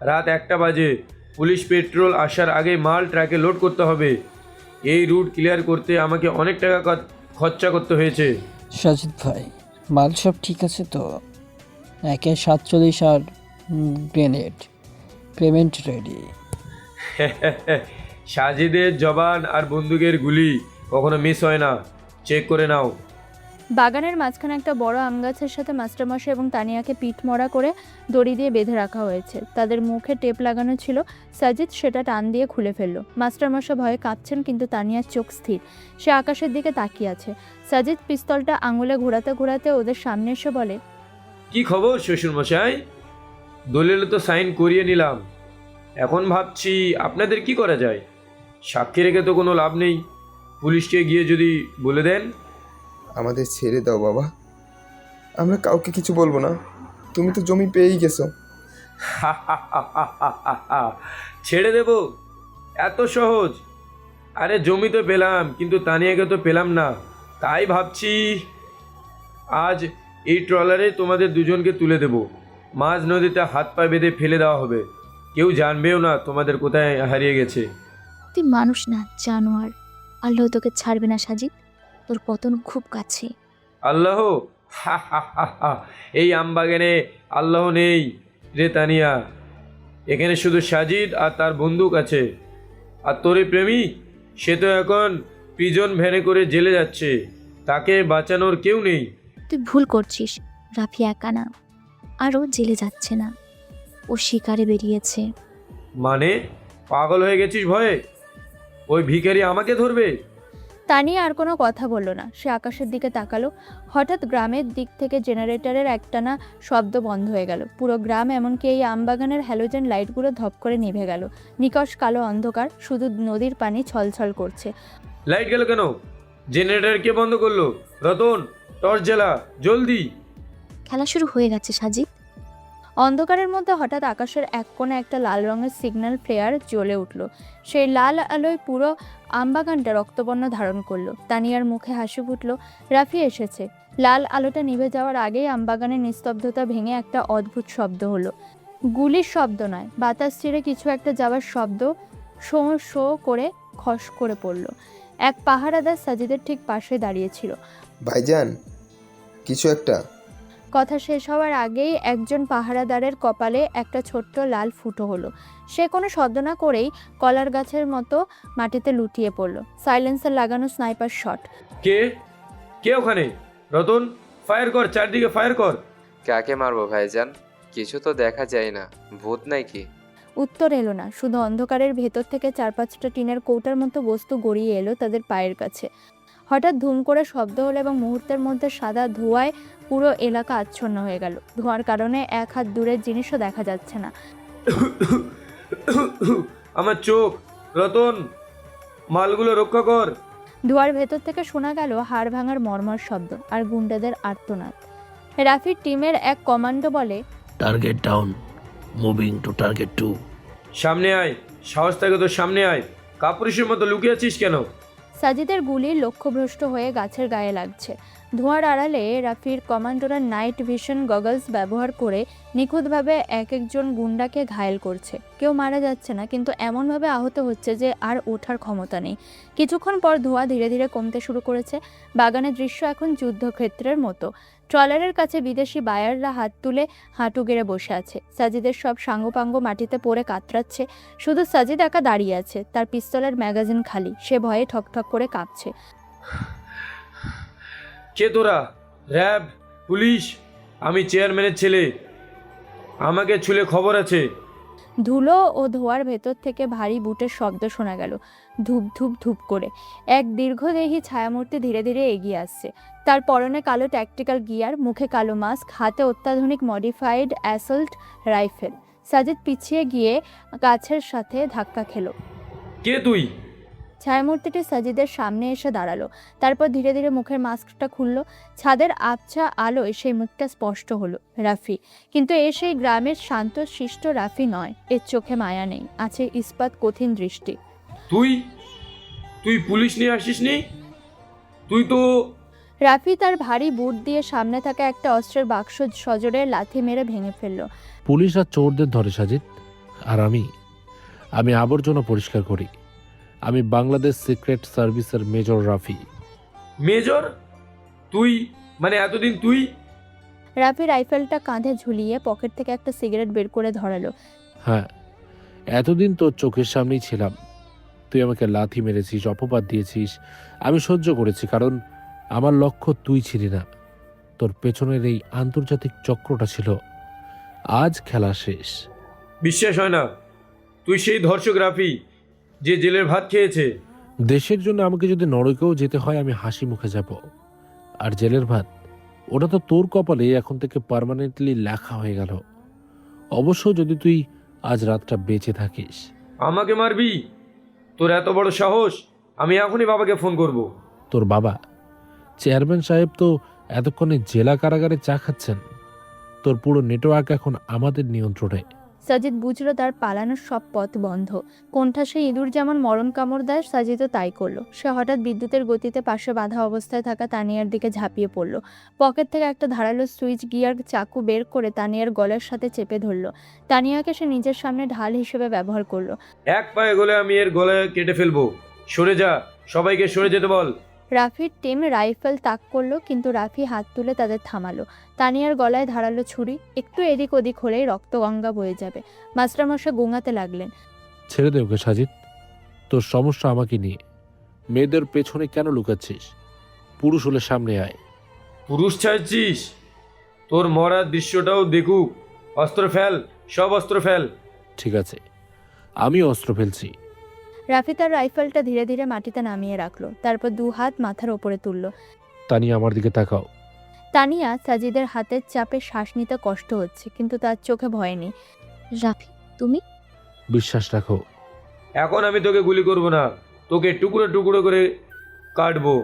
রাত 1টা বাজে। পুলিশ পেট্রোল আসার আগে মাল ট্রাকে লোড করতে হবে। এই রুট ক্লিয়ার করতে আমাকে অনেক টাকা খরচা করতে হয়েছে। সাজিদ ভাই, মাল সব ঠিক আছে তো? একে 47 আর গ্রেনেড, পেমেন্ট রেডি। সাজিদের জবান আর বন্দুকের গুলি কখনো মিস হয় না, চেক করে নাও। বাগানের মাঝখানে একটা বড় আম গাছের সাথে মাস্টারমশাই এবং তানিয়াকে পিঠ মরা করে দড়ি দিয়ে বেঁধে রাখা হয়েছে। তাদের মুখে টেপ লাগানো ছিল। সাজিদ সেটা টান দিয়ে খুলে ফেললো। মাস্টারমশাই ভয়ে কাঁপছেন, কিন্তু তানিয়ার চোখ স্থির। সে আকাশের দিকে তাকিয়ে আছে। সাজিদ পিস্তলটা আঙুলে ঘোরাতে ঘোরাতে ওদের সামনে এসে বলে, কি খবর শ্বশুরমশাই? দলিলে তো সাইন করিয়ে নিলাম। এখন ভাবছি আপনাদের কি করা যায়। সাক্ষী রেখে তো কোনো লাভ নেই। পুলিশকে গিয়ে যদি বলে দেন। আমাদের ছেড়ে দাও বাবা, আমরা কাউকে কিছু বলবো না। তুমি তো জমি পেয়েই গেছো। ছেড়ে দেব? এত সহজ? আরে জমি তো পেলাম, কিন্তু তানিয়াকে তো পেলাম না। তাই ভাবছি আজ এই ট্রলারে তোমাদের দুজনকে তুলে দেব। মাঝ নদীতে হাত পা বেঁধে ফেলে দেওয়া হবে। কেউ জানবেও না তোমাদের কোথায় হারিয়ে গেছে। তুই মানুষ না, জানোয়ার। আল্লাহ তোকে ছাড়বে না সাজিদ, তোর পতন খুব কাছে। আল্লাহ? এই আমবাগানে আল্লাহ নেই রে তানিয়া। এখানে শুধু সাজিদ আর তার বন্দুক আছে। আর তোরে প্রেমিক, সে তো এখন প্রিজন ভ্যানে করে জেলে যাচ্ছে। তাকে বাঁচানোর কেউ নেই। তুই ভুল করছিস, রাফি একা না, আরও জেলে যাচ্ছে না, ও শিকারে বেরিয়েছে। মানে পাগল হয়ে গেছিস ভয়ে? ওই ভিখারি আমাকে ধরবে? তানিয়া আর কোনো কথা বলল না। সে আকাশের দিকে তাকালো। হঠাৎ গ্রামের দিক থেকে জেনারেটরের একটানা শব্দ বন্ধ হয়ে গেল। পুরো গ্রাম, এমনকি এই আমবাগানের হ্যালোজেন লাইটগুলো ধপ করে নিভে গেল। নিকষ কালো অন্ধকার, শুধু নদীর পানি ছলছল করছে। লাইট গেল কেন? জেনারেটর কে বন্ধ করলো? রতন, টর্চ জ্বালা জলদি। খেলা শুরু হয়ে গেছে সাজিদ। অন্ধকারের মধ্যে হঠাৎ আকাশের এক কোণে একটা লাল রঙের সিগন্যাল ফ্লেয়ার জ্বলে উঠল। সেই লাল আলোয় পুরো আমবাগানটা রক্তবর্ণ ধারণ করলো। তানিয়ার মুখে হাসি ফুটল। রাফি এসেছে। লাল আলোটা নিভে যাওয়ার আগেই আমবাগানের নিস্তব্ধতা ভেঙে একটা অদ্ভুত শব্দ হলো। গুলির শব্দ নয়, বাতাস ছিঁড়ে কিছু একটা যাওয়ার শব্দ। শো শো করে খস করে পড়ল। এক পাহারাদার সাজিদের ঠিক পাশে দাঁড়িয়েছিল। ভাইজান, কিছু একটা। কথা শেষ হওয়ার আগেই একজন পাহারাদারের কপালে একটা ছোট্ট লাল ফুটো হলো। সে কোনো শব্দ না করেই কলার গাছের মতো মাটিতে লুটিয়ে পড়ল। সাইলেন্সার লাগানো স্নাইপার শট। কে কে ওখানে? রতন, ফায়ার কর, চারদিকে ফায়ার কর। কাকে মারবো ভাইজান? কিছু তো দেখা যায় না। ভূত নাকি? উত্তর এলো না। শুধু অন্ধকারের ভেতর থেকে 4-5টা টিনের কৌটার মতো বস্তু গড়িয়ে এলো তাদের পায়ের কাছে। হঠাৎ ধুম করে শব্দ হলো এবং মুহূর্তের মধ্যে সাদা ধোঁয়ায় পুরো এলাকা আচ্ছন্ন হয়ে গেল। ধোঁয়ার কারণে এক হাত দূরের জিনিসও দেখা যাচ্ছে না। আমার চোখ। রতন, মালগুলো রক্ষা কর। ধোঁয়ার ভেতর থেকে শোনা গেল হাড় ভাঙার মর্মর শব্দ আর গুন্ডাদের আর্তনাদ। রাফির টিমের এক কমান্ডো বলে, target down, moving to target 2। সামনে আয়, সাহস থাকে তো সামনে আয়। কাপুরুষের মতো লুকিয়ে আছিস কেন? সাজিদের গুলি লক্ষ্যভ্রষ্ট হয়ে গাছের গায়ে লাগছে। ধোঁয়ার আড়ালে রাফির কমান্ডোরা নাইট ভিশন গগলস ব্যবহার করে নিখুঁতভাবে এক একজন গুন্ডাকে ঘায়েল করছে। কেউ মারা যাচ্ছে না, কিন্তু এমনভাবে আহত হচ্ছে যে আর ওঠার ক্ষমতা নেই। কিছুক্ষণ পর ধোঁয়া ধীরে ধীরে কমতে শুরু করেছে। বাগানের দৃশ্য এখন যুদ্ধক্ষেত্রের মতো। ট্রলারের কাছে বিদেশি বায়াররা হাত তুলে হাঁটু গেড়ে বসে আছে। সাজিদের সব সাঙ্গপাঙ্গ মাটিতে পড়ে কাতরাচ্ছে। শুধু সাজিদ একা দাঁড়িয়ে আছে, তার পিস্তলের ম্যাগাজিন খালি। সে ভয়ে ঠকঠক করে কাঁপছে। কে তোরা? র্যাব? পুলিশ? আমি চেয়ারম্যানের ছেলে, আমাকে ছুলে খবর আছে। ধুলো ও ধোঁয়ার ভেতর থেকে ভারী বুটের শব্দ শোনা গেল, ধূপ ধূপ ধূপ করে। এক দীর্ঘদেহী ছায়ামূর্তি ধীরে ধীরে এগিয়ে আসছে। তার পরনে কালো ট্যাকটিক্যাল গিয়ার, মুখে কালো মাস্ক, হাতে অত্যাধুনিক মডিফাইড অ্যাসল্ট রাইফেল। সাজিদ পিছিয়ে গিয়ে গাছের সাথে ধাক্কা খেলো। কে তুই? ছায়ামূর্তিটি সাজিদের সামনে এসে দাঁড়ালো। তারপর ধীরে ধীরে মুখের মাস্কটা খুললো। ছাদের আবছা আলোয় সেই মুখটা স্পষ্ট হলো। রাফি। কিন্তু এ সেই গ্রামের শান্ত শিষ্ট রাফি নয়। এর চোখে মায়া নেই, আছে ইস্পাত কঠিন দৃষ্টি। তুই তুই পুলিশ নিয়ে আসিসনি? তুই তো... রাফি তার ভারী বুট দিয়ে সামনে থাকা একটা অস্ত্রের বাক্স সজোরে লাথি মেরে ভেঙে ফেললো। পুলিশরা চোরদের ধরে সাজিদ, আর আমি আবর্জনা পরিষ্কার করি। আমি বাংলাদেশ সিক্রেট সার্ভিসের মেজর রাফি। মেজর? তুই মানে এতদিন তুই? রাফি রাইফেলটা কাঁধে ঝুলিয়ে পকেট থেকে একটা সিগারেট বের করে ধরালো। হ্যাঁ, এতদিন তোর চোখের সামনেই ছিলাম। তুই আমাকে লাথি মেরেছিস, অপবাদ দিয়েছিস, আমি সহ্য করেছি, কারণ আমার লক্ষ্য তুই ছিলি না। তোর পেছনের এই আন্তর্জাতিক চক্রটা ছিল। আজ খেলা শেষ। বিশ্বাস হয় না, তুই সেই ধর্ষক রাফি যে জেলের ভাত খেয়েছে। দেশের জন্য আমাকে যদি নরকেও যেতে হয় আমি হাসি মুখে যাব। আর জেলের ভাত, ওটা তো তোর কপালে এখন থেকে পার্মানেন্টলি লেখা হয়ে গেল। অবশ্য যদি তুই আজ রাতটা বেঁচে থাকিস। আমাকে মারবি? তোর এত বড় সাহস? আমি এখনই বাবাকে ফোন করব। তোর বাবা? চেয়ারম্যান সাহেব তো এতক্ষণে জেলা কারাগারে চা খাচ্ছেন। তোর পুরো নেটওয়ার্ক এখন আমাদের নিয়ন্ত্রণে। সাজিদ বুঝলো তার পালানোর সব পথ বন্ধ। কোণঠাসা ইঁদুর যেমন মরণ কামড় দেয়, সাজিদও তাই করলো। সে হঠাৎ বিদ্যুতের গতিতে পাশে বাঁধা অবস্থায় থাকা তানিয়ার দিকে ঝাঁপিয়ে পড়ল। পকেট থেকে একটা ধারালো সুইচ গিয়ার চাকু বের করে তানিয়ার গলার সাথে চেপে ধরলো। তানিয়াকে সে নিজের সামনে ঢাল হিসেবে ব্যবহার করলো। এক পায়ে গলে আমি এর গলায় কেটে ফেলবো। সরে যা, সবাইকে সরে যেতে বল। রাফির টিম রাইফেল তাক করলো, কিন্তু রাফি হাত তুলে তাদের থামালো। তানিয়ার গলায় ধারালো ছুরি। একটু এদিক ওদিক হলেই রক্তগঙ্গা বয়ে যাবে। মাস্টারমশাই গোঙাতে লাগলেন। ছেড়ে দে ওকে সাজিদ, তোর সমস্যা আমাকে নিয়ে। মেয়েদের পেছনে কেন লুকাচ্ছিস? পুরুষ হলে সামনে আয়। পুরুষ চাইছিস? তোর মরার দৃশ্যটাও দেখুক। অস্ত্র ফেল, সব অস্ত্র ফেল। ঠিক আছে, আমি অস্ত্র ফেলছি। রাফি তার রাইফেলটা ধীরে ধীরে মাটিতে নামিয়ে রাখলো, তারপর দু হাত মাথার ওপরে তুলল। তানিয়া, আমার দিকে তাকাও। তানিয়া সাজিদের হাতের চাপে শ্বাস নিতে কষ্ট হচ্ছে, কিন্তু তার চোখে ভয় নেই। রাফি, তুমি? বিশ্বাস রাখো। এখন আমি তোকে গুলি করব না, তোকে টুকরো টুকরো করে কাটবো।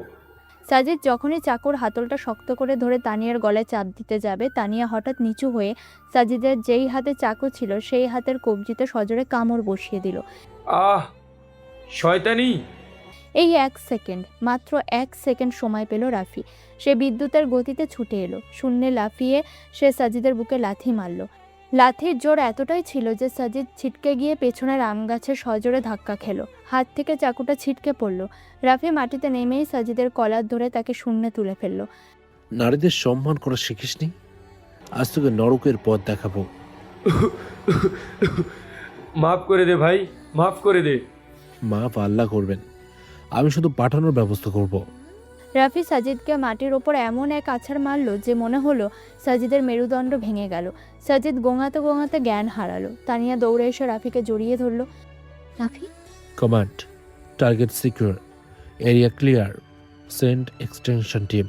সাজিদ যখনই চাকুর হাতলটা শক্ত করে ধরে তানিয়ার গলায় চাপ দিতে যাবে, তানিয়া হঠাৎ নিচু হয়ে সাজিদের যেই হাতে চাকু ছিল সেই হাতের কবজিতে সজোরে কামড় বসিয়ে দিল। আহ, শয়তানি! এই 1 সেকেন্ড, মাত্র 1 সেকেন্ড সময় পেল রাফি। সে বিদ্যুতের গতিতে ছুটে এলো। শূন্যে লাফিয়ে সে সাজিদের বুকে লাথি মারল। লাথির জোর এতটাই ছিল যে সাজিদ ছিটকে গিয়ে পেছনের আম গাছে সজোরে ধাক্কা খেলো। হাত থেকে চাকুটা ছিটকে পড়ল। রাফি মাটিতে নেমেই সাজিদের কলার ধরে তাকে শূন্যে তুলে ফেলল। নারীদের সম্মান করা শিখিসনি? আজ তোকে নরকের পথ দেখাবো। মাফ করে দে ভাই, মাফ করে দে। মাফ আল্লাহ করবেন, আমি শুধু পাঠানোর ব্যবস্থা করব। রাফি সাজিদকে মাটির ওপর এমন এক আছাড় মারল যে মনে হলো সাজিদের মেরুদণ্ড ভেঙে গেল। সাজিদ গোঙাতে গোঙাতে জ্ঞান হারালো। তানিয়া দৌড়ে এসে রাফিকে জড়িয়ে ধরল। Rafi? Command, target secure, area clear, send extension team.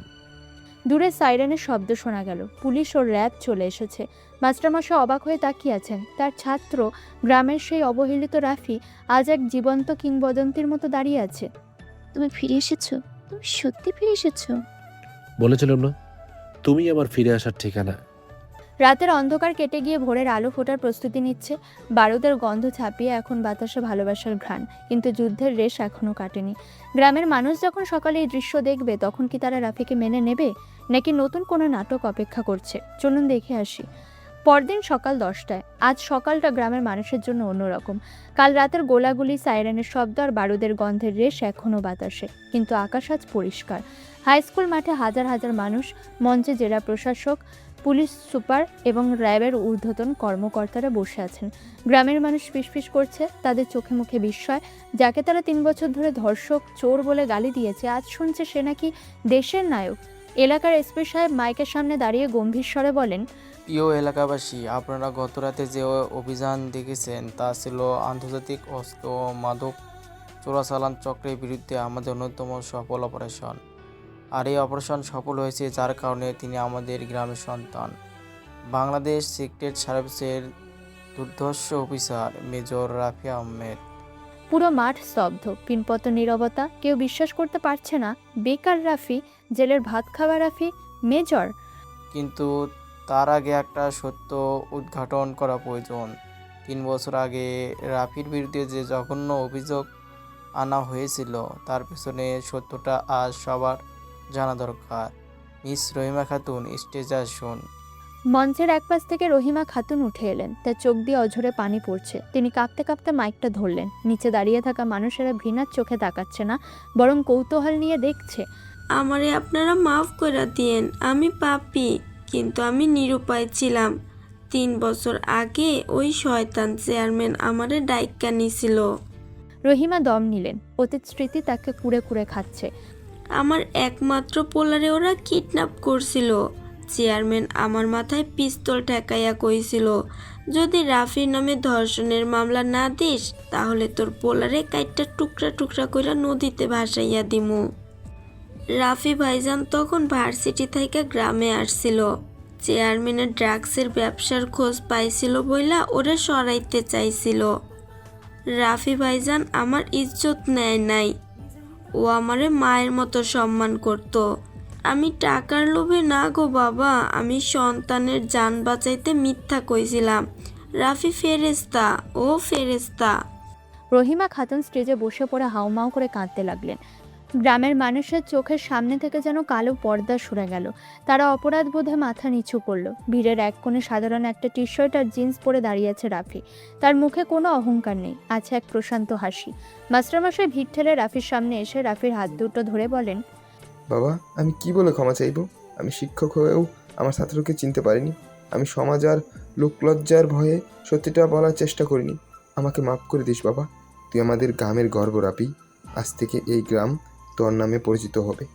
দূরে সাইরেনের শব্দ শোনা গেল। পুলিশ ও র্যাব চলে এসেছে। মাস্টারমশাই অবাক হয়ে তাকিয়ে আছেন। তার ছাত্র, গ্রামের সেই অবহেলিত রাফি, আজ এক জীবন্ত কিংবদন্তির মতো দাঁড়িয়ে আছে। তুমি ফিরে এসেছো? তুমি সত্যি ফিরে এসেছো? বলেছিলাম না, তুমি আমার ফিরে আসার ঠিকানা। রাতের অন্ধকার কেটে গিয়ে ভোরের আলো ফোটার প্রস্তুতি নিচ্ছে। বারুদের গন্ধ ছাপিয়ে এখন বাতাসে ভালোবাসার ঘ্রাণ, কিন্তু যুদ্ধের রেশ এখনও কাটেনি। গ্রামের মানুষ যখন সকালে এই দৃশ্য দেখবে, তখন কি তারা রাফিকে মেনে নেবে, নাকি নতুন কোনো নাটক অপেক্ষা করছে? চলুন দেখে আসি। পরদিন সকাল 10টায়। আজ সকালটা গ্রামের মানুষের জন্য অন্যরকম। কাল রাতের গোলাগুলি, সাইরেনের শব্দ আর বারুদের গন্ধের রেশ এখনও বাতাসে, কিন্তু আকাশ আজ পরিষ্কার। হাই স্কুল মাঠে হাজার হাজার মানুষ। মঞ্চে জেলা প্রশাসক, পুলিশ সুপার এবং র্যাবের ঊর্ধ্বতন কর্মকর্তারা বসে আছেন। গ্রামের মানুষ ফিসফিস করছে, তাদের চোখে মুখে বিস্ময়। যাকে তারা 3 বছর ধরে ধর্ষক, চোর বলে গালি দিয়েছে, আজ শুনছে সে নাকি দেশের নায়ক। এলাকার এসপি সাহেব মাইকের সামনে দাঁড়িয়ে গম্ভীর স্বরে বলেন, প্রিয় এলাকাবাসী, আপনারা গতরাতে যে অভিযান দেখেছেন তা ছিল আন্তর্জাতিক অস্ত্র ও মাদক চোরাচালান চক্রের বিরুদ্ধে আমাদের অন্যতম সফল অপারেশন। আর এই অপারেশন সফল হয়েছে যার কারণে তিনি আমাদের গ্রামের সন্তান, বাংলাদেশ সিক্রেট সার্ভিসের দুর্ধর্ষ অফিসার মেজর রাফি আহমেদ। পুরো মাঠ স্তব্ধ, পিনপত নীরবতা। কেউ বিশ্বাস করতে পারছে না বেকার রাফি, জেলের ভাত খাওয়া রাফি, মেজর। কিন্তু তার আগে একটা সত্য উদ্ঘাটন করা প্রয়োজন। 3 বছর আগে রাফির বিরুদ্ধে যে জঘন্য অভিযোগ আনা হয়েছিল তার পেছনে সত্যটা আজ সবার জানা দরকার। মিস রহিমা খাতুন, স্টেজে আসুন। মঞ্চের একপাশ থেকে রহিমা খাতুন উঠে এলেন। তার চোখ দিয়ে অঝরে পানি পড়ছে। তিনি কাঁপতে কাঁপতে মাইকটা ধরলেন। নিচে দাঁড়িয়ে থাকা মানুষেরা ঘৃণার চোখে তাকাচ্ছে না, বরং কৌতূহল নিয়ে দেখছে। আমারে আপনারা মাফ করে দিয়েন, আমি পাপী, কিন্তু আমি নিরুপায় ছিলাম। 3 বছর আগে ওই শয়তান চেয়ারম্যান আমারে ডাইক্কা নিছিল। রহিমা দম নিলেন। অতীত স্মৃতি তাকে কুড়ে কুড়ে খাচ্ছে। আমার একমাত্র পোলারে ওরা কিডন্যাপ করছিল। চেয়ারম্যান আমার মাথায় পিস্তল ঠেকাইয়া কইছিল, যদি রাফির নামে ধর্ষণের মামলা না দিস তাহলে তোর পোলারে কাইটটা টুকরা টুকরা কইরা নদীতে ভাসাইয়া দিমু। রাফি ভাইজান তখন ভার্সিটি থেকে গ্রামে আসছিল। চেয়ারম্যানের ড্রাগসের ব্যবসার খোঁজ পাইছিল বইলা ওরে সরাইতে চাইছিল। রাফি ভাইজান আমার ইজ্জত নেয় নাই, ও আমারে মায়ের মতো সম্মান করত। আমি টাকার লোভে না গো বাবা, আমি সন্তানের জান বাঁচাইতে মিথ্যা কইছিলাম। রাফি ফেরেস্তা, ও ফেরেস্তা। রহিমা খাতুন স্টেজে বসে পড়ে হাউমাউ করে কাঁদতে লাগলেন। গ্রামের মানুষের চোখের সামনে থেকে যেন কালো পর্দা সরে গেল। তারা অপরাধ বোধে মাথা নিচু করল। ভিড়ের এক কোণে সাধারণ একটা টি শার্ট আর জিন্স পরে দাঁড়িয়ে আছে রাফি। তার মুখে কোনো অহংকার নেই, আছে এক প্রশান্ত হাসি। মাস্টারমশাই ভিড় ঠেলে রাফির সামনে এসে রাফির হাত দুটো ধরে বলেন, বাবা, আমি কি বলে ক্ষমা চাইব? আমি শিক্ষক হয়েও আমার ছাত্রকে চিনতে পারিনি। আমি সমাজ আর লোকলজ্জার ভয়ে সত্যিটা বলার চেষ্টা করিনি। আমাকে মাফ করে দিস বাবা। তুই আমাদের গ্রামের গর্ব রাফি। আজ থেকে এই গ্রাম তোর নামে পরিচিত হবে।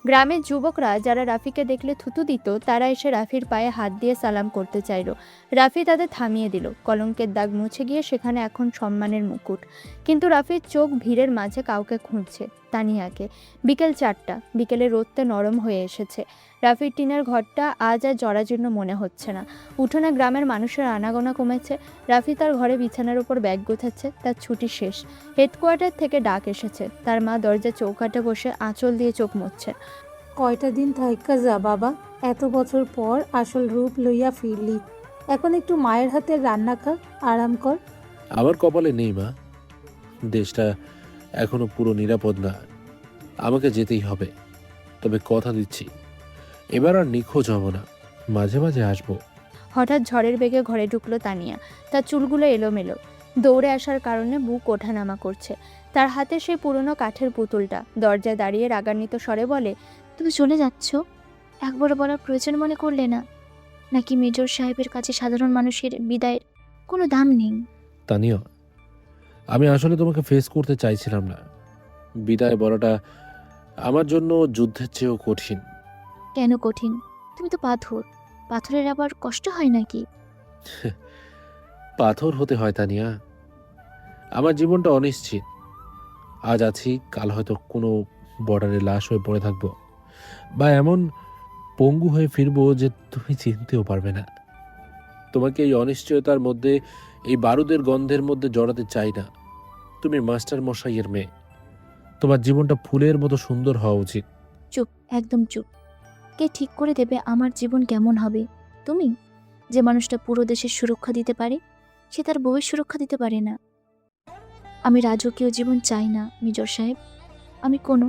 গ্রামের যুবকরা যারা রাফিকে দেখলে থুতু দিত তারা এসে রাফির পায়ে হাত দিয়ে সালাম করতে চাইল। রাফি তাদের থামিয়ে দিল। কলঙ্কের দাগ মুছে গিয়ে সেখানে এখন সম্মানের মুকুট। কিন্তু রাফির চোখ ভিড়ের মাঝে কাউকে খুঁজছে, তানিয়াকে। বিকেল 4টা, বিকেলে রোদতে নরম হয়ে এসেছে। রাফির টিনের ঘরটা আজ আর জরাজীর্ণ মনে হচ্ছে না। উঠোনে গ্রামের মানুষের আনাগোনা কমেছে। রাফি তার ঘরে বিছানার উপর ব্যাগ গোছাচ্ছে। তার ছুটি শেষ। হেডকোয়ার্টার থেকে ডাক এসেছে। তার মা দরজা চৌকাঠে বসে আঁচল দিয়ে চোখ মুছছে। কয়টা দিন থাইকা যা বাবা, এত বছর পর আসল রূপ লইয়া ফিরলি। এখন একটু মায়ের হাতের রান্না খা, আরাম কর। আমার কপালে নেই মা, দেশটা এখনো পুরো নিরাপদ না। আমাকে যেতেই হবে, তবে কথা দিচ্ছি এবার আর নিখোঁজ হব না, মাঝে মাঝে আসবো। হঠাৎ ঝড়ের বেগে ঘরে ঢুকলো তানিয়া। তার চুলগুলো এলোমেলো। দৌড়ে আসার কারণে বুক ওঠানামা করছে। তার হাতে সেই পুরনো কাঠের পুতুলটা। দরজায় দাঁড়িয়ে রাগান্বিত স্বরে বলে, তুমি চলে যাচ্ছ? একবার বলার প্রয়োজন মনে করলে না? নাকি মেজর সাহেবের কাছে সাধারণ মানুষের বিদায়ের কোনো দাম নেই? তানিয়া, আমি আসলে তোমাকে ফেস করতে চাইছিলাম না। বিদায় বলাটা আমার জন্য যুদ্ধের চেয়েও কঠিন। কেন কঠিন? তুমি তো পাথর, পাথরের আবার কষ্ট হয় নাকি? পাথর হতে হয় তানিয়া। আমার জীবনটা অনিশ্চিত। আজ আছি, কাল হয়তো কোনো বর্ডারে লাশ হয়ে পড়ে থাকবো, বা এমন পঙ্গু হয়ে ফিরবো যে তুমি চিনতেও পারবে না। তোমাকে এই অনিশ্চয়তার মধ্যে, এই বারুদের গন্ধের মধ্যে জড়াতে চাই না। তুমি মাস্টার মশাইয়ের মেয়ে। তোমার জীবনটা ফুলের মতো সুন্দর হওয়া উচিত। চুপ, একদম চুপ। কে ঠিক করে দেবে আমার জীবন কেমন হবে? তুমি? যে মানুষটা পুরো দেশের সুরক্ষা দিতে পারে, সে তার বউয়ের সুরক্ষা দিতে পারে না। আমি রাজকীয় জীবন চাই না মেজর সাহেব। আমি কোনো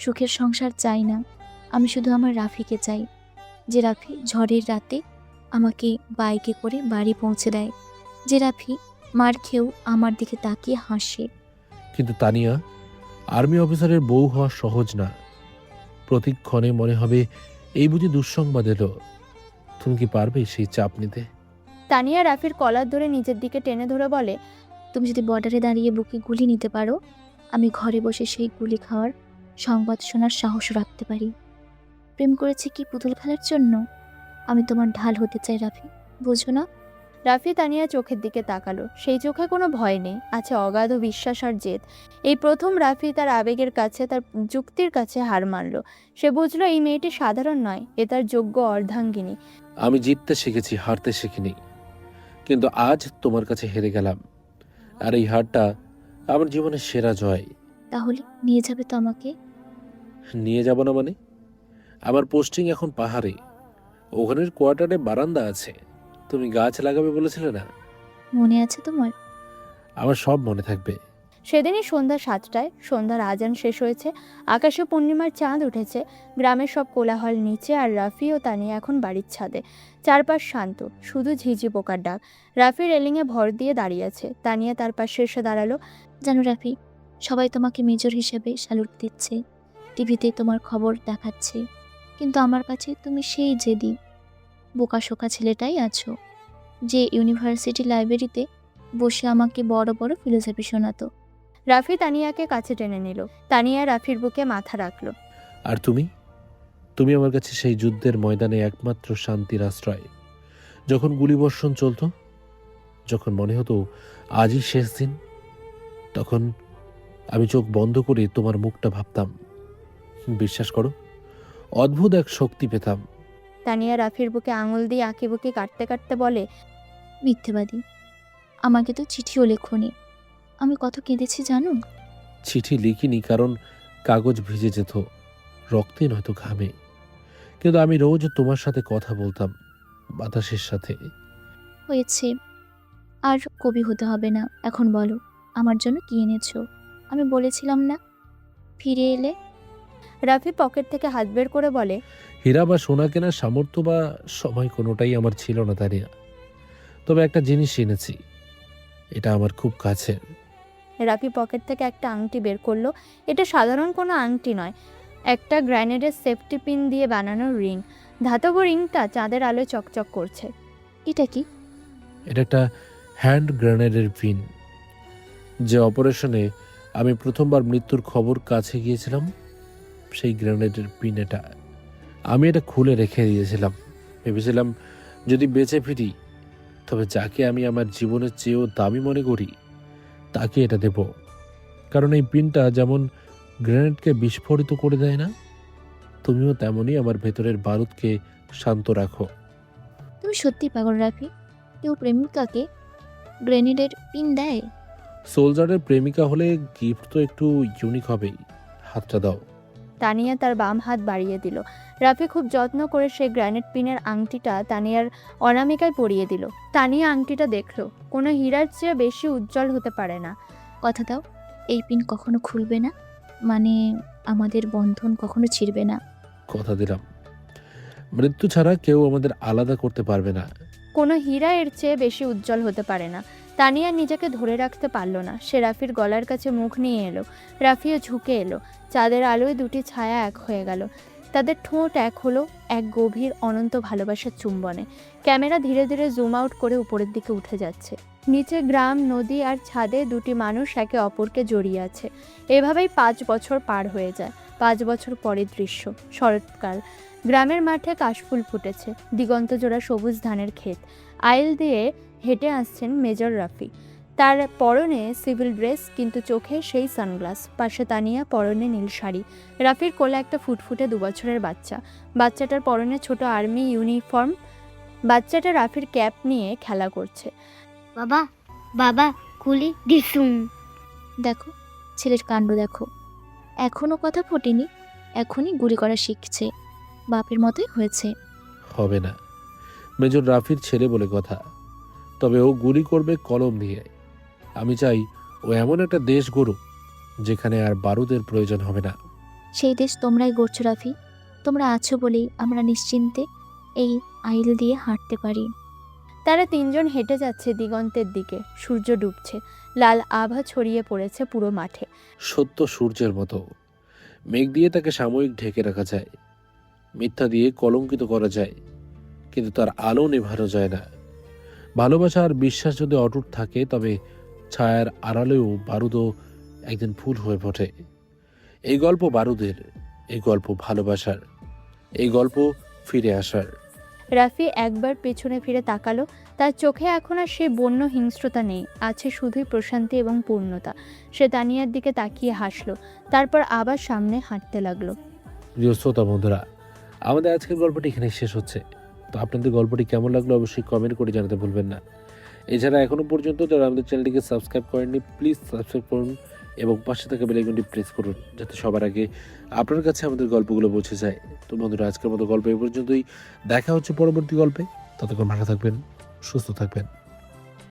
সুখের সংসার চাই না। আমি শুধু আমার রাফিকে চাই, যে রাফি ঝড়ের রাতে আমাকে বাইকে করে বাড়ি পৌঁছে দেয়, যে রাফি মার খেয়েও আমার দিকে তাকিয়ে হাসে। কিন্তু তানিয়া, আর্মি অফিসারের বউ হওয়া সহজ না। প্রতিক্ষণে মনে হবে এই বুঝি দুঃসংবাদ এলো। তুমি কি পারবে সেই চাপ নিতে? তানিয়া রাফির কলার ধরে নিজের দিকে টেনে ধরে বলে, তুমি যদি বর্ডারে দাঁড়িয়ে বুকে গুলি নিতে পারো, আমি ঘরে বসে সেই গুলি খাওয়ার সংবাদ শোনার সাহস রাখতে পারি। প্রেম করেছে কি পুতুল খেলার জন্য? আমি তোমার ঢাল হতে চাই রাফি, বোঝো না? রাফি তানিয়া চোখের দিকে তাকালো। সেই চোখে কোনো ভয় নেই, আছে অগাধ বিশ্বাস আর জেদ। এই প্রথম রাফি তার আবেগের কাছে, তার যুক্তির কাছে হার মানল। সে বুঝলো এই মেয়েটি সাধারণ নয়, এ তার যোগ্য অর্ধাঙ্গিনী। আমি জিততে শিখেছি, হারতে শিখিনি। কিন্তু আজ তোমার কাছে হেরে গেলাম, আর এই হারটা আমার জীবনের সেরা জয়। তাহলে নিয়ে যাবে তো আমাকে? নিয়ে যাব না মানে? আমার পোস্টিং এখন পাহাড়ে। ওখানের কোয়ার্টারে বারান্দা আছে। তুমি গাছ লাগাবে বলেছিলে না? মনে আছে তোমার? আমার সব মনে থাকবে। সেদিনই সন্ধ্যা 7টায় সন্ধ্যার আজান শেষ হয়েছে। আকাশে পূর্ণিমার চাঁদ উঠেছে। গ্রামের সব কোলাহল নিচে, আর রাফি ও তানিয়া এখন বাড়ির ছাদে। চারপাশ শান্ত, শুধু ঝিঝি পোকার ডাক। রাফি রেলিংয়ে ভর দিয়ে দাঁড়িয়ে আছে। তানিয়া তার পাশে এসে দাঁড়ালো। জানো রাফি, সবাই তোমাকে মেজর হিসেবে স্যালুট দিচ্ছে। টিভিতে তোমার খবর দেখাচ্ছে, কিন্তু আমার কাছে তুমি সেই জেদি বোকাশোকা ছেলেটাই আছো, যে ইউনিভার্সিটি লাইব্রেরিতে বসে আমাকে বড় বড় ফিলোসফি শোনাতো। রাফি তানিয়াকে কাছে টেনে নিল। তানিয়া রাফির বুকে মাথা রাখল। আর তুমি তুমি আমার কাছে সেই যুদ্ধের ময়দানে একমাত্র শান্তির আশ্রয়। যখন গুলিবর্ষণ চলতো, যখন মনে হতো আজই শেষ দিন, তখন আমি চোখ বন্ধ করে তোমার মুখটা ভাবতাম। বিশ্বাস করো, অদ্ভুত এক শক্তি পেতাম। তানিয়া রাফির বুকে আঙুল দিয়ে আঁকিবুকি কাটতে কাটতে বলে, মিথ্যেবাদী, আমাকে তো চিঠিও লেখনি। আমি কত কেঁদেছি জানো? চিঠি লিখিনি কারণ কাগজ ভিজে যেত, রক্তে নয়তো ঘামে। কিন্তু আমি রোজ তোমার সাথে কথা বলতাম, বাতাসের সাথে। হয়েছে, আর কবি হতে হবে না। এখন বলো, আমার জন্য কি এনেছো? আমি বলেছিলাম না ফিরে এলে। রাফি পকেট থেকে হাত বের করে বলে, হীরা বা সোনা কেনার সামর্থ্য বা সময় কোনোটাই আমার ছিল না তানিয়া। তবে একটা জিনিস এনেছি, এটা আমার খুব কাছের। রাফি পকেট থেকে একটা আংটি বের করলো। এটা সাধারণ কোনো আংটি নয়, একটা গ্র্যানেডের সেফটি পিন দিয়ে বানানো রিং। ধাতব রিংটা চাঁদের আলোয় চকচক করছে। এটা কি? এটা একটা হ্যান্ড গ্রেনেডের পিন। যে অপারেশনে আমি প্রথমবার মৃত্যুর খবর কাছে গিয়েছিলাম, সেই গ্রেনেডের পিন এটা। আমি এটা খুলে রেখে দিয়েছিলাম। ভেবেছিলাম যদি বেঁচে ফিরি, তবে যাকে আমি আমার জীবনের চেয়েও দামি মনে করি তাকে এটা দেব। কারণ এই পিনটা যেমন গ্রেনেডকে বিস্ফোরিত করে দেয় না, তুমিও তেমনই আমার ভেতরের বারুদকে শান্ত রাখো। তুমি সত্যি পাগল রাফি। কেউ প্রেমিকাকে গ্রেনেডের পিন দেয়? সোলজারের প্রেমিকা হলে গিফট তো একটু ইউনিক হবেই। হাতটা দাও। তানিয়া তার বাম হাত বাড়িয়ে দিল। রাফি খুব যত্ন করে সেই গ্র্যানেড পিনের আংটিটা তানিয়ার অনামিকায় পরিয়ে দিল। তানিয়া আংটিটা দেখলো, কোনো হীরার চেয়ে বেশি উজ্জ্বল হতে পারে না। কথা দাও, এই পিন কখনো খুলবে না, মানে আমাদের বন্ধন কখনো ছিঁড়বে না। কথা দিলাম, মৃত্যু ছাড়া কেউ আমাদের আলাদা করতে পারবে না। কোনো হীরা এর চেয়ে বেশি উজ্জ্বল হতে পারে না। তানিয়া নিজেকে ধরে রাখতে পারল না। সে রাফির গলার কাছে মুখ নিয়ে এলো। রাফিও ঝুঁকে এলো। চাঁদের আলোয় দুটি ছায়া এক হয়ে গেল। তাদের ঠোঁট এক হলো এক গভীর অনন্ত ভালোবাসার চুম্বনে। ক্যামেরা ধীরে ধীরে জুম আউট করে উপরের দিকে উঠে যাচ্ছে। নিচে গ্রাম, নদী আর ছাদে দুটি মানুষ একে অপরকে জড়িয়ে আছে। এভাবেই 5 বছর পার হয়ে যায়। 5 বছর পরের দৃশ্য, শরৎকাল। গ্রামের মাঠে কাশফুল ফুটেছে, দিগন্ত জোড়া সবুজ ধানের ক্ষেত। আইল দিয়ে হেঁটে আসছেন মেজর রাফি। তার পরনে সিভিল ড্রেস, কিন্তু চোখে সেই সানগ্লাস। পাশে তানিয়া, পরনে নীল শাড়ি। রাফির কোলে একটা ফুটফুটে 2 বছরের বাচ্চা। বাচ্চাটার পরনে ছোট আর্মি ইউনিফর্ম। বাচ্চাটা রাফির ক্যাপ নিয়ে খেলা করছে। বাবা, বাবা, কুলি দিসুম। দেখো ছেলের কাণ্ড দেখো, এখনো কথা ফোটেনি, এখনই গুলি করা শিখছে। বাপের মতোই হয়েছে। হবে না, মেজর রাফির ছেলে বলে কথা। তবে ও গুলি করবে কলম দিয়ে। আমি চাই ও এমন একটা দেশ গড়ুক যেখানে আর বারুদের প্রয়োজন হবে না। সেই দেশ তোমরাই গড়ছো রাফি। তোমরা আছো বলেই আমরা নিশ্চিন্তে এই আইল দিয়ে হাঁটতে পারি। তারা 3 জন হেঁটে যাচ্ছে দিগন্তের দিকে। সূর্য ডুবছে, লাল আভা ছড়িয়ে পড়েছে পুরো মাঠে। সত্য সূর্যের মতো। মেঘ দিয়ে তাকে সাময়িক ঢেকে রাখা যায়, মিথ্যা দিয়ে কলঙ্কিত করা যায়, কিন্তু তার আলো নেভানো যায় না। ভালোবাসা আর বিশ্বাস যদি অটুট থাকে, তবে ছায়ার আড়ালেও বারুদও একদিন ফুল হয়ে ওঠে। এই গল্প বারুদের, এই গল্প ভালোবাসার, এই গল্প ফিরে আসার। রাফি একবার পেছনে ফিরে তাকালো। তার চোখে এখন আর সেই বন্য হিংস্রতা নেই, আছে শুধুই প্রশান্তি এবং পূর্ণতা। সে তানিয়ার দিকে তাকিয়ে হাসলো, তারপর আবার সামনে হাঁটতে লাগলো। প্রিয় শ্রোতা বন্ধুরা, আমাদের আজকের গল্পটি এখানে শেষ হচ্ছে। তো আপনাদের গল্পটি কেমন লাগলো অবশ্যই কমেন্ট করে জানাতে ভুলবেন না। এছাড়া এখনও পর্যন্ত যারা আমাদের চ্যানেলটিকে সাবস্ক্রাইব করেননি, প্লিজ সাবস্ক্রাইব করুন এবং পাশে থাকা বেল আইকনটি প্রেস করুন, যাতে সবার আগে আপনার কাছে আমাদের গল্পগুলো পৌঁছে যায়। তো বন্ধুরা, আজকের মতো গল্প এই পর্যন্তই। দেখা হচ্ছে পরবর্তী গল্পে। ততক্ষণ ভালো থাকবেন, সুস্থ থাকবেন।